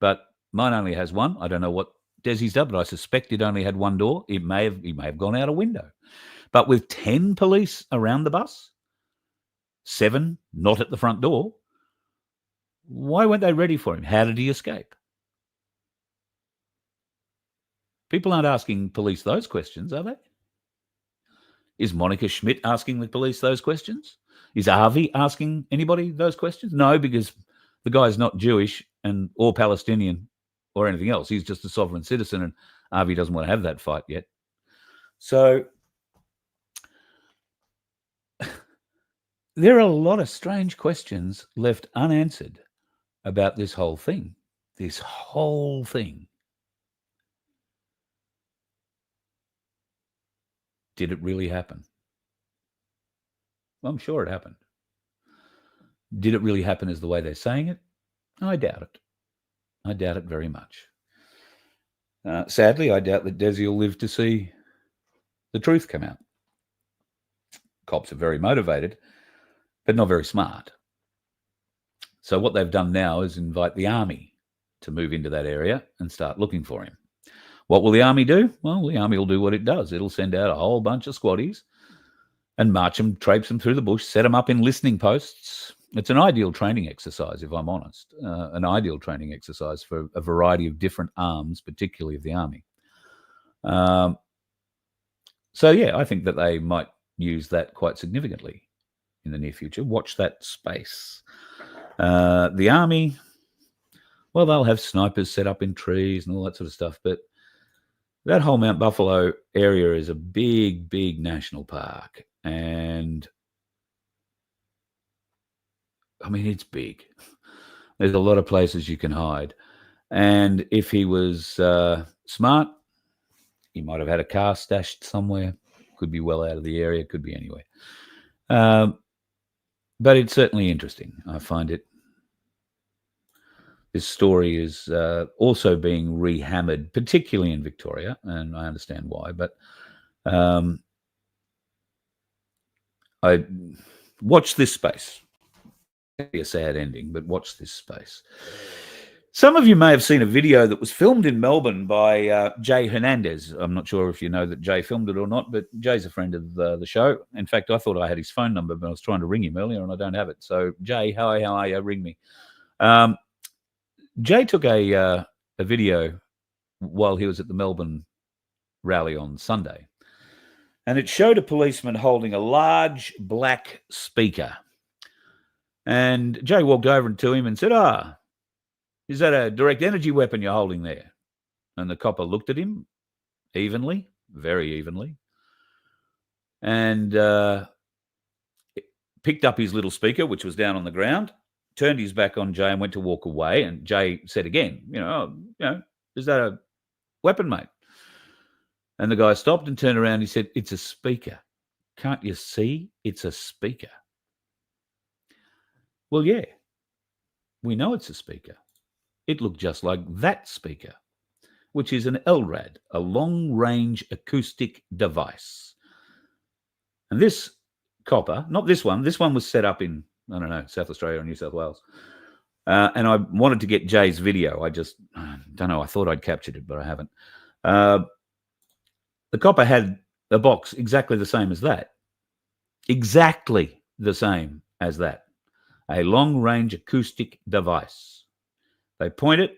but mine only has 1. I don't know what Desi's done, but I suspect it only had 1 door. He may have gone out a window. But with 10 police around the bus, 7 not at the front door, why weren't they ready for him? How did he escape? People aren't asking police those questions, are they? Is Monica Schmidt asking the police those questions? Is Avi asking anybody those questions? No, because the guy's not Jewish or Palestinian or anything else. He's just a sovereign citizen, and Avi doesn't want to have that fight yet. So there are a lot of strange questions left unanswered about this whole thing. This whole thing. Did it really happen? Well, I'm sure it happened. Did it really happen as the way they're saying it? I doubt it. I doubt it very much. Sadly, I doubt that Desi will live to see the truth come out. Cops are very motivated, but not very smart. So what they've done now is invite the army to move into that area and start looking for him. What will the army do? Well, the army will do what it does. It'll send out a whole bunch of squaddies and march them, traipse them through the bush, set them up in listening posts. It's an ideal training exercise, if I'm honest, an ideal training exercise for a variety of different arms, particularly of the army. So, yeah, I think that they might use that quite significantly in the near future. Watch that space. The army, well, they'll have snipers set up in trees and all that sort of stuff, but that whole Mount Buffalo area is a big, big national park. And, I mean, it's big. There's a lot of places you can hide. And if he was smart, he might have had a car stashed somewhere. Could be well out of the area. Could be anywhere. But it's certainly interesting. I find it. This story is also being rehammered, particularly in Victoria, and I understand why. But I watch this space. be a sad ending, but watch this space. Some of you may have seen a video that was filmed in Melbourne by Jay Hernandez. I'm not sure if you know that Jay filmed it or not, but Jay's a friend of the show. In fact, I thought I had his phone number, but I was trying to ring him earlier and I don't have it. So, Jay, hi, how are you? Ring me. Jay took a video while he was at the Melbourne rally on Sunday, and it showed a policeman holding a large black speaker. And Jay walked over to him and said, is that a direct energy weapon you're holding there? And the copper looked at him evenly, very evenly, and picked up his little speaker, which was down on the ground, turned his back on Jay and went to walk away. And Jay said again, is that a weapon, mate? And the guy stopped and turned around. He said, it's a speaker. Can't you see? It's a speaker. Well, yeah, we know it's a speaker. It looked just like that speaker, which is an LRAD, a long-range acoustic device. And this copper, not this one was set up in, I don't know, South Australia or New South Wales. And I wanted to get Jay's video. I just don't know. I thought I'd captured it, but I haven't. The copper had a box exactly the same as that. Exactly the same as that. A long-range acoustic device. They point it.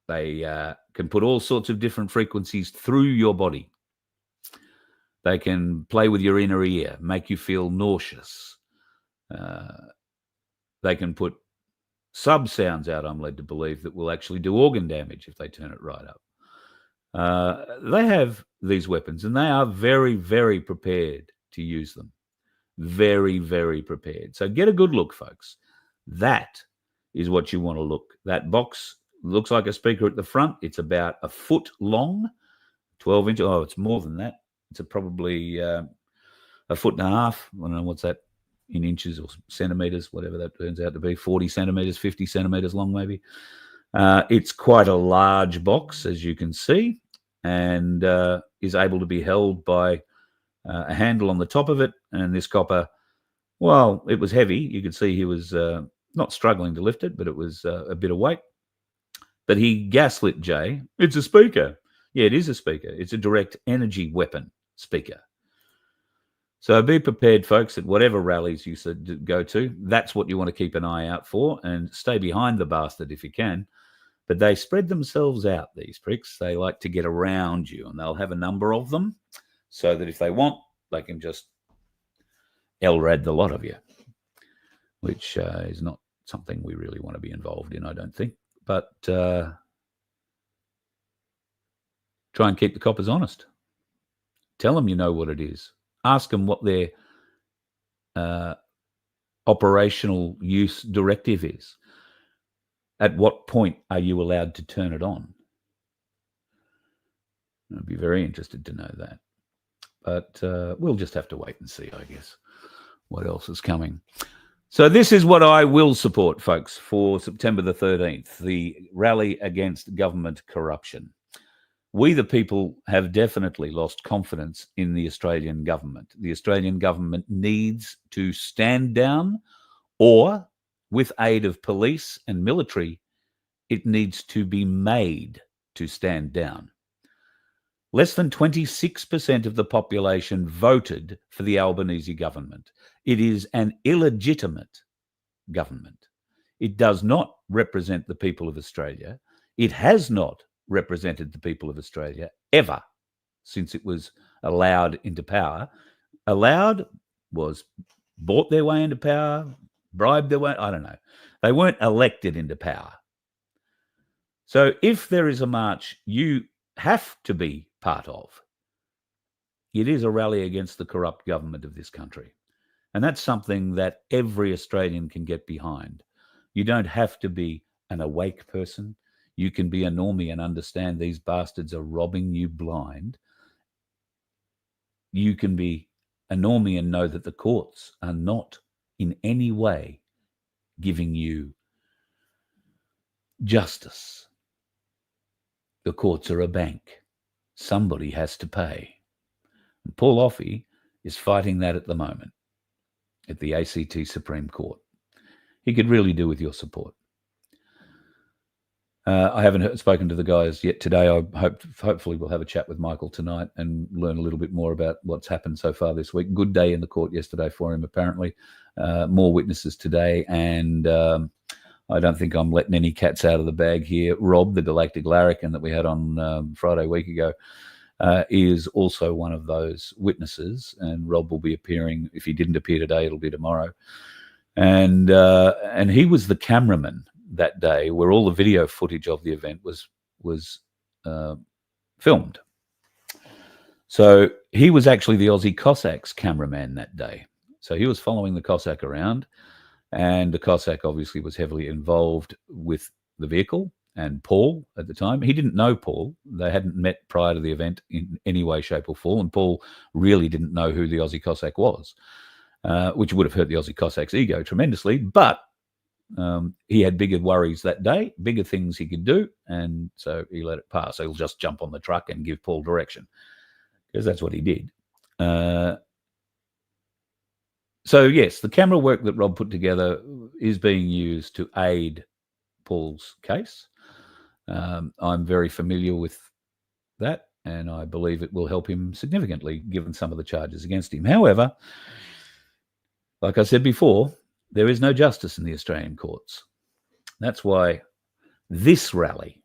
They can put all sorts of different frequencies through your body. They can play with your inner ear, make you feel nauseous. They can put sub-sounds out, I'm led to believe, that will actually do organ damage if they turn it right up. They have these weapons, and they are very, very prepared to use them. Very, very prepared. So get a good look, folks. That is what you want to look. That box looks like a speaker at the front. It's about a foot long, 12 inches. Oh, it's more than that. It's probably a foot and a half. I don't know what's that in inches or centimeters, whatever that turns out to be, 40 centimeters, 50 centimeters long maybe. It's quite a large box, as you can see, and is able to be held by a handle on the top of it. And this copper, well, it was heavy. You could see he was not struggling to lift it, but it was a bit of weight. But he gaslit Jay. It's a speaker. Yeah, it is a speaker. It's a direct energy weapon speaker. So be prepared, folks, at whatever rallies you go to. That's what you want to keep an eye out for, and stay behind the bastard if you can. But they spread themselves out, these pricks. They like to get around you, and they'll have a number of them so that if they want, they can just LRAD the lot of you, which is not something we really want to be involved in, I don't think. But try and keep the coppers honest. Tell them you know what it is. Ask them what their operational use directive is. At what point are you allowed to turn it on? I'd be very interested to know that. But we'll just have to wait and see, I guess, what else is coming. So this is what I will support, folks, for September the 13th, the rally against government corruption. We, the people, have definitely lost confidence in the Australian government. The Australian government needs to stand down, or, with aid of police and military, it needs to be made to stand down. Less than 26% of the population voted for the Albanese government. It is an illegitimate government. It does not represent the people of Australia. It has not represented the people of Australia ever since it was allowed into power. Allowed was bought their way into power, bribed their way, I don't know. They weren't elected into power. So if there is a march you have to be part of, it is a rally against the corrupt government of this country. And that's something that every Australian can get behind. You don't have to be an awake person. You can be a normie and understand these bastards are robbing you blind. You can be a normie and know that the courts are not in any way giving you justice. The courts are a bank. Somebody has to pay. And Paul Offey is fighting that at the moment at the ACT Supreme Court. he could really do with your support. I haven't spoken to the guys yet today. Hopefully we'll have a chat with Michael tonight and learn a little bit more about what's happened so far this week. Good day in the court yesterday for him, apparently. More witnesses today, and I don't think I'm letting any cats out of the bag here. Rob, the galactic larrikin that we had on Friday week ago, is also one of those witnesses, and Rob will be appearing. If he didn't appear today, it'll be tomorrow. And he was the cameraman that day where all the video footage of the event was filmed. So he was actually the Aussie Cossacks cameraman that day. So he was following the Cossack around, and the Cossack obviously was heavily involved with the vehicle and Paul at the time. He didn't know Paul. They hadn't met prior to the event in any way, shape or form, and Paul really didn't know who the Aussie Cossack was, which would have hurt the Aussie Cossack's ego tremendously, but he had bigger worries that day, bigger things he could do, and so he let it pass. So he'll just jump on the truck and give Paul direction, because that's what he did. So yes, the camera work that Rob put together is being used to aid Paul's case. I'm very familiar with that, and I believe it will help him significantly, given some of the charges against him. However, like I said before, there is no justice in the Australian courts. That's why this rally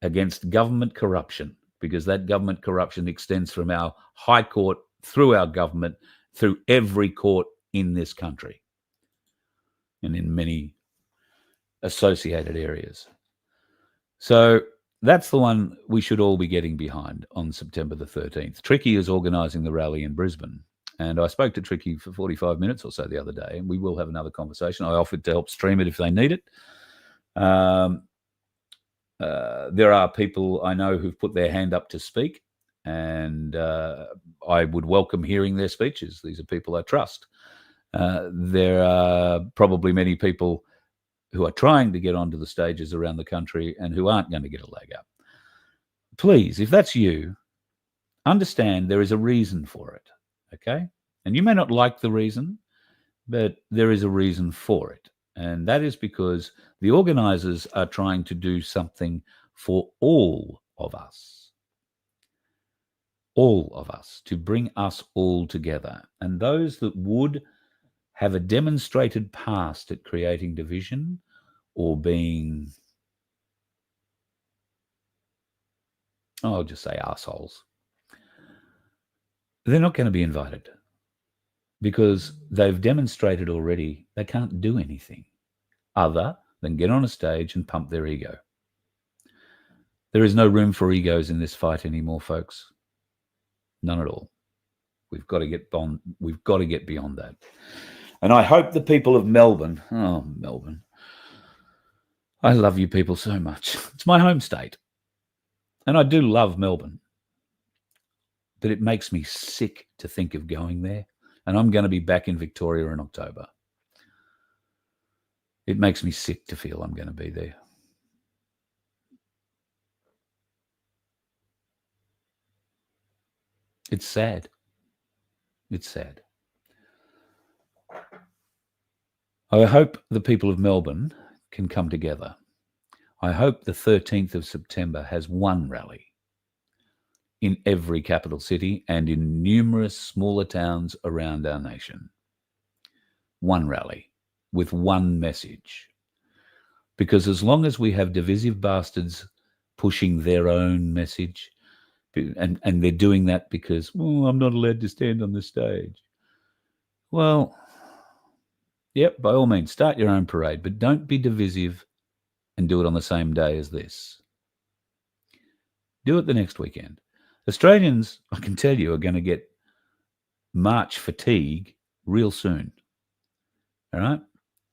against government corruption, because that government corruption extends from our High Court through our government, through every court in this country and in many associated areas. So that's the one we should all be getting behind on September the 13th. Tricky is organising the rally in Brisbane. And I spoke to Tricky for 45 minutes or so the other day, and we will have another conversation. I offered to help stream it if they need it. There are people I know who've put their hand up to speak, and I would welcome hearing their speeches. These are people I trust. There are probably many people who are trying to get onto the stages around the country and who aren't going to get a leg up. Please, if that's you, understand there is a reason for it. Okay? And you may not like the reason, but there is a reason for it. And that is because the organisers are trying to do something for all of us. All of us, to bring us all together. And those that would have a demonstrated past at creating division or being, I'll just say assholes, they're not going to be invited, because they've demonstrated already they can't do anything other than get on a stage and pump their ego. There is no room for egos in this fight anymore, folks. None at all. We've got to get beyond that. And I hope the people of Melbourne, Melbourne, I love you people so much. It's my home state. And I do love Melbourne. But it makes me sick to think of going there. And I'm going to be back in Victoria in October. It makes me sick to feel I'm going to be there. It's sad. It's sad. I hope the people of Melbourne can come together. I hope the 13th of September has one rally in every capital city and in numerous smaller towns around our nation. One rally with one message. Because as long as we have divisive bastards pushing their own message, and they're doing that because, I'm not allowed to stand on the stage. Well, yep, by all means, start your own parade, but don't be divisive and do it on the same day as this. Do it the next weekend. Australians, I can tell you, are going to get March fatigue real soon. All right?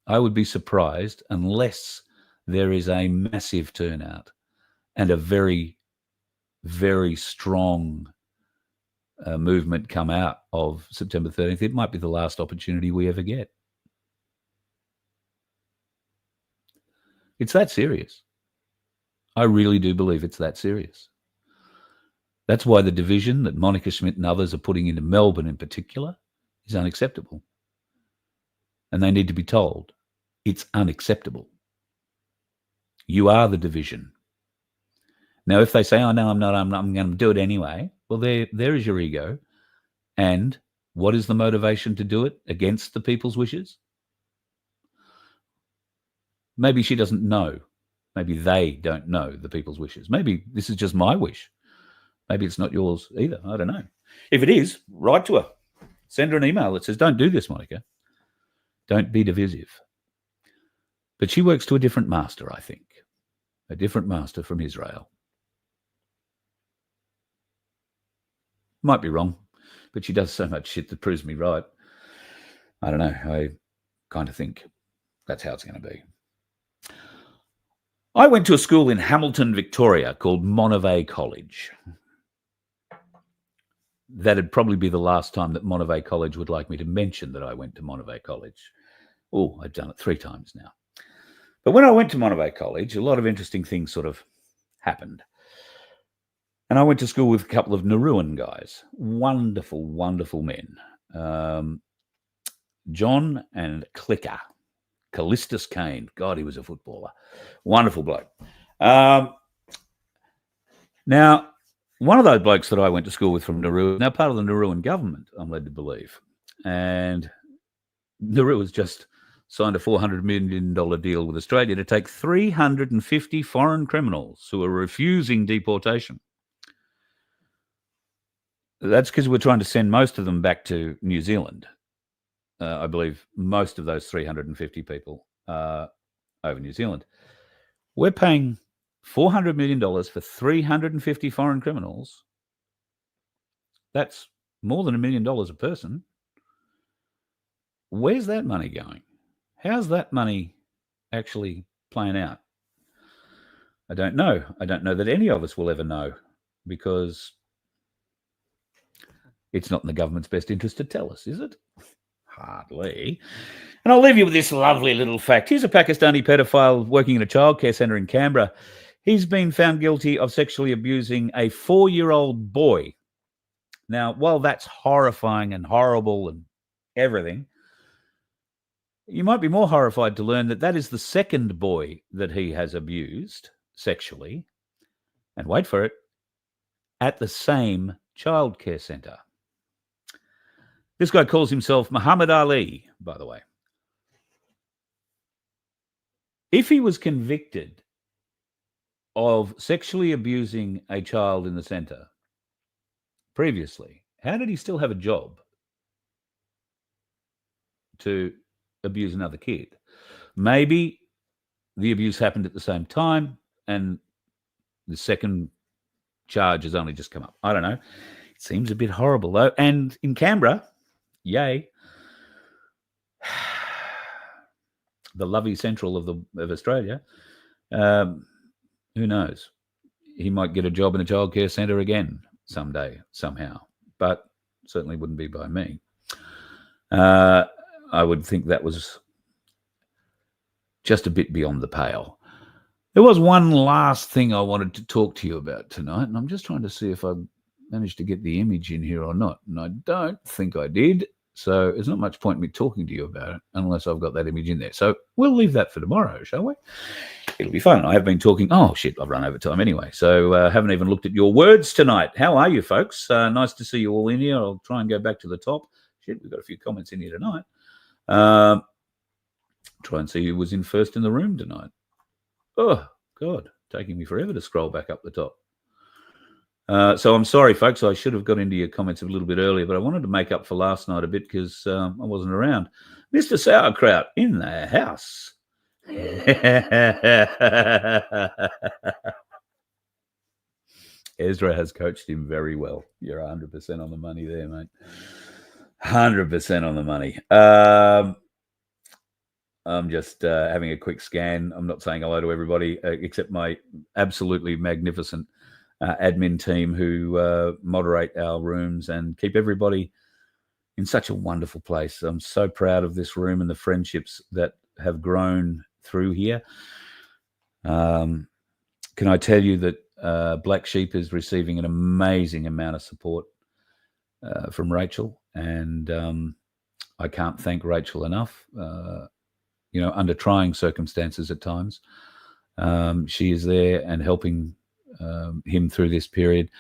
I would be surprised unless there is a massive turnout and a very, very strong movement come out of September 13th. It might be the last opportunity we ever get. It's that serious. I really do believe it's that serious. That's why the division that Monica Schmidt and others are putting into Melbourne in particular is unacceptable. And they need to be told. It's unacceptable. You are the division. Now, if they say, oh, no, I'm not, I'm going to do it anyway, well, there is your ego. And what is the motivation to do it against the people's wishes? Maybe she doesn't know. Maybe they don't know the people's wishes. Maybe this is just my wish. Maybe it's not yours either. I don't know. If it is, write to her. Send her an email that says, don't do this, Monica. Don't be divisive. But she works to a different master, I think. A different master from Israel. Might be wrong, but she does so much shit that proves me right. I don't know. I kind of think that's how it's going to be. I went to a school in Hamilton, Victoria called Monterey College. That'd probably be the last time that Monterey College would like me to mention that I went to Monterey College. Oh, I've done it 3 times now. But when I went to Monterey College, a lot of interesting things sort of happened. And I went to school with a couple of Nauruan guys. Wonderful, wonderful men. John and Clicker. Callistus Kane. God, he was a footballer. Wonderful bloke. Now, one of those blokes that I went to school with from Nauru, now part of the Nauruan government, I'm led to believe. And Nauru has just signed a $400 million deal with Australia to take 350 foreign criminals who are refusing deportation. That's because we're trying to send most of them back to New Zealand. I believe most of those 350 people are over New Zealand. We're paying $400 million for 350 foreign criminals. That's more than $1 million a person. Where's that money going? How's that money actually playing out? I don't know. I don't know that any of us will ever know, because it's not in the government's best interest to tell us, is it? Hardly. And I'll leave you with this lovely little fact. Here's a Pakistani pedophile working in a childcare centre in Canberra. He's been found guilty of sexually abusing a 4-year-old boy. Now, while that's horrifying and horrible and everything, you might be more horrified to learn that that is the second boy that he has abused sexually, and wait for it, at the same childcare centre. This guy calls himself Muhammad Ali, by the way. If he was convicted of sexually abusing a child in the centre previously, how did he still have a job to abuse another kid? Maybe the abuse happened at the same time and the second charge has only just come up. I don't know. It seems a bit horrible, though. And in Canberra, yay, the lovely central of Australia, who knows? He might get a job in a childcare centre again someday, somehow, but certainly wouldn't be by me. I would think that was just a bit beyond the pale. There was one last thing I wanted to talk to you about tonight, and I'm just trying to see if I managed to get the image in here or not, and I don't think I did. So there's not much point in me talking to you about it unless I've got that image in there. So we'll leave that for tomorrow, shall we? It'll be fun. I have been talking. Oh, shit, I've run over time anyway. So haven't even looked at your words tonight. How are you, folks? Nice to see you all in here. I'll try and go back to the top. Shit, we've got a few comments in here tonight. Try and see who was in first in the room tonight. Oh, God, taking me forever to scroll back up the top. So I'm sorry, folks. I should have got into your comments a little bit earlier, but I wanted to make up for last night a bit because I wasn't around. Mr. Sauerkraut in the house. Ezra has coached him very well. You're 100% on the money there, mate. 100% on the money. I'm just having a quick scan. I'm not saying hello to everybody except my absolutely magnificent admin team who moderate our rooms and keep everybody in such a wonderful place. I'm so proud of this room and the friendships that have grown through here. Can I tell you that Black Sheep is receiving an amazing amount of support from Rachel, and I can't thank Rachel enough. under trying circumstances at times. She is there and helping him through this period.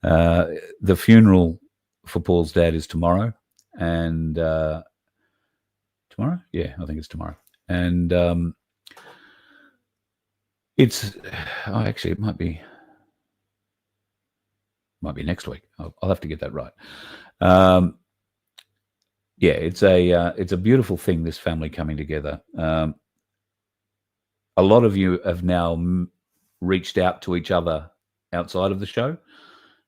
The funeral for Paul's dad is tomorrow, and tomorrow? Yeah, I think it's tomorrow. And actually, it might be next week. I'll have to get that right. Yeah, it's a beautiful thing, this family coming together. A lot of you have now reached out to each other outside of the show,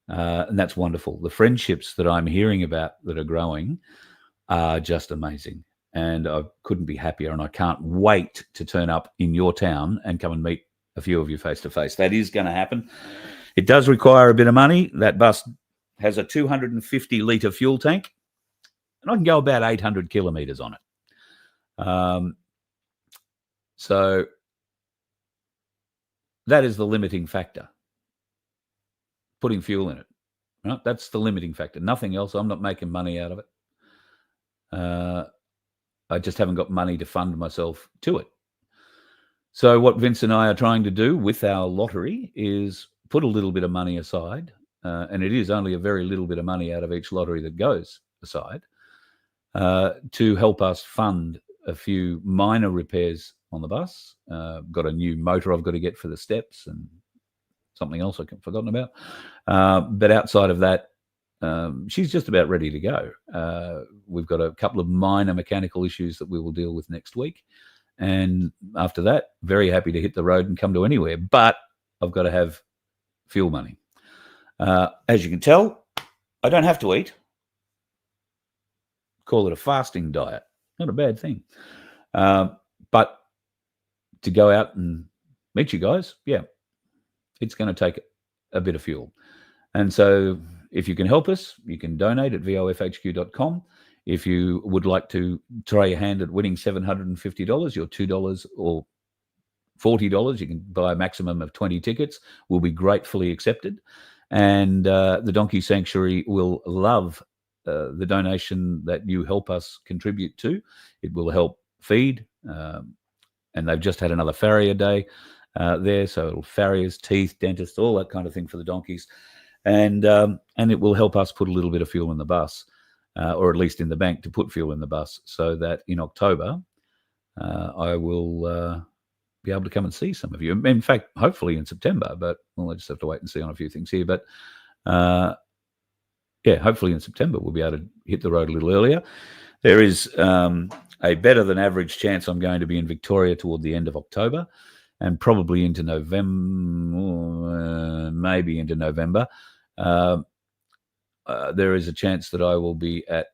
and that's wonderful. The friendships that I'm hearing about that are growing are just amazing, and I couldn't be happier, and I can't wait to turn up in your town and come and meet a few of you face to face. That is going to happen. It does require a bit of money. That bus has a 250-litre fuel tank, and I can go about 800 kilometres on it. So that is the limiting factor, putting fuel in it. Right? That's the limiting factor. Nothing else. I'm not making money out of it. I just haven't got money to fund myself to it. So what Vince and I are trying to do with our lottery is put a little bit of money aside, and it is only a very little bit of money out of each lottery that goes aside, to help us fund a few minor repairs on the bus. Got a new motor I've got to get for the steps and something else I've forgotten about. But outside of that, she's just about ready to go. We've got a couple of minor mechanical issues that we will deal with next week. And after that, very happy to hit the road and come to anywhere. But I've got to have fuel money. As you can tell, I don't have to eat. Call it a fasting diet. Not a bad thing. But to go out and meet you guys, yeah, it's going to take a bit of fuel. And so if you can help us, you can donate at vofhq.com. If you would like to try your hand at winning $750, your $2 or $40, you can buy a maximum of 20 tickets, will be gratefully accepted. And the Donkey Sanctuary will love the donation that you help us contribute to. It will help feed, and they've just had another farrier day there, so it'll farriers, teeth, dentists, all that kind of thing for the donkeys, and it will help us put a little bit of fuel in the bus, or at least in the bank to put fuel in the bus, so that in October I will be able to come and see some of you. In fact, hopefully in September, but I just have to wait and see on a few things here. But yeah, hopefully in September we'll be able to hit the road a little earlier. There is a better than average chance I'm going to be in Victoria toward the end of October, and probably into November, maybe into November. There is a chance that I will be at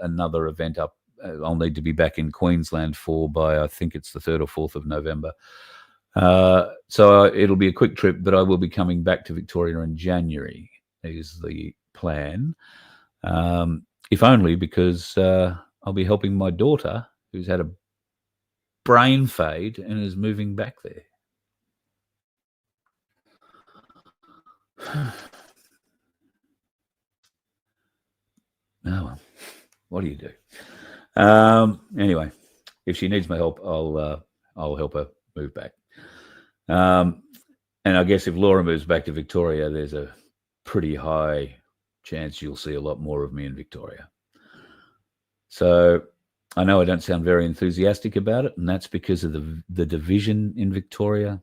another event up. I'll need to be back in Queensland by, I think it's the 3rd or 4th of November. So it'll be a quick trip, but I will be coming back to Victoria in January is the plan. If only because I'll be helping my daughter, who's had a brain fade and is moving back there. Oh, well, what do you do? Anyway, if she needs my help, I'll help her move back. And I guess if Laura moves back to Victoria, there's a pretty high chance you'll see a lot more of me in Victoria. So I know I don't sound very enthusiastic about it, and that's because of the division in Victoria.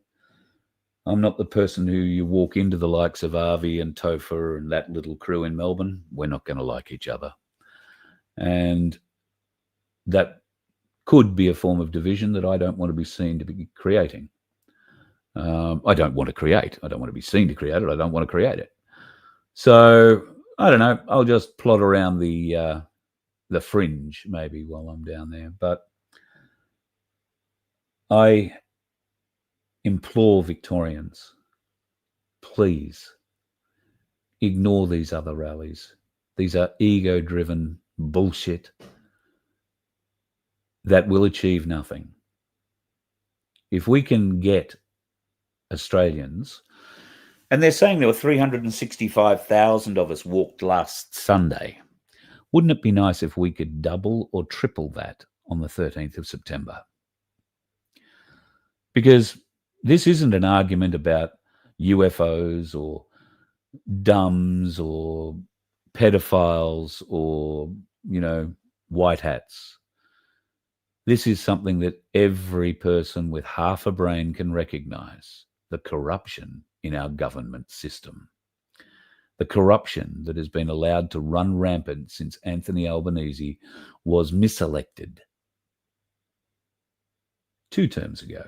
I'm not the person who you walk into the likes of Avi and Topher and that little crew in Melbourne. We're not going to like each other. And that could be a form of division that I don't want to be seen to be creating. I don't want to create. I don't want to be seen to create it. I don't want to create it. So I don't know. I'll just plod around the fringe maybe while I'm down there. But I implore Victorians, please ignore these other rallies. These are ego-driven bullshit that will achieve nothing. If we can get Australians, and they're saying there were 365,000 of us walked last Sunday, wouldn't it be nice if we could double or triple that on the 13th of September? Because this isn't an argument about UFOs or dumbs or pedophiles or, white hats. This is something that every person with half a brain can recognise: the corruption in our government system. The corruption that has been allowed to run rampant since Anthony Albanese was miselected 2 terms ago.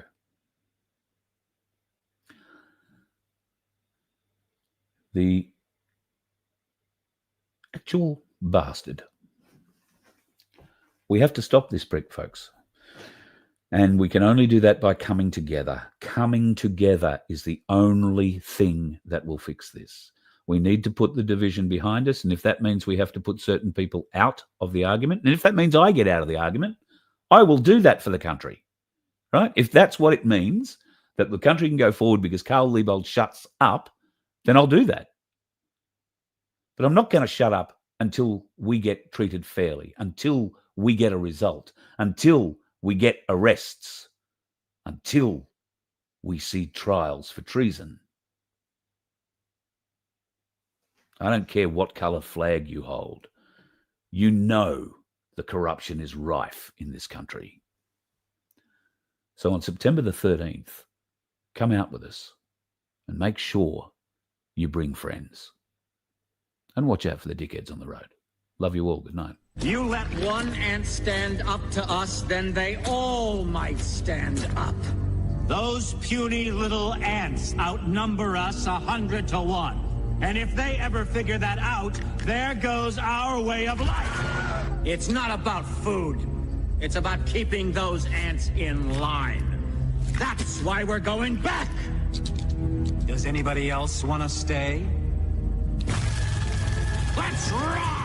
The actual bastard. We have to stop this prick, folks. And we can only do that by coming together. Coming together is the only thing that will fix this. We need to put the division behind us. And if that means we have to put certain people out of the argument, and if that means I get out of the argument, I will do that for the country, right? If that's what it means, that the country can go forward because Carl Liebold shuts up, then I'll do that. But I'm not going to shut up until we get treated fairly, until we get a result, until we get arrests, until we see trials for treason. I don't care what colour flag you hold. You know the corruption is rife in this country. So on September the 13th, come out with us and make sure you bring friends. And watch out for the dickheads on the road. Love you all. Good night. You let one ant stand up to us, then they all might stand up. Those puny little ants outnumber us 100 to 1. And if they ever figure that out, there goes our way of life. It's not about food. It's about keeping those ants in line. That's why we're going back. Does anybody else want to stay? Let's ride!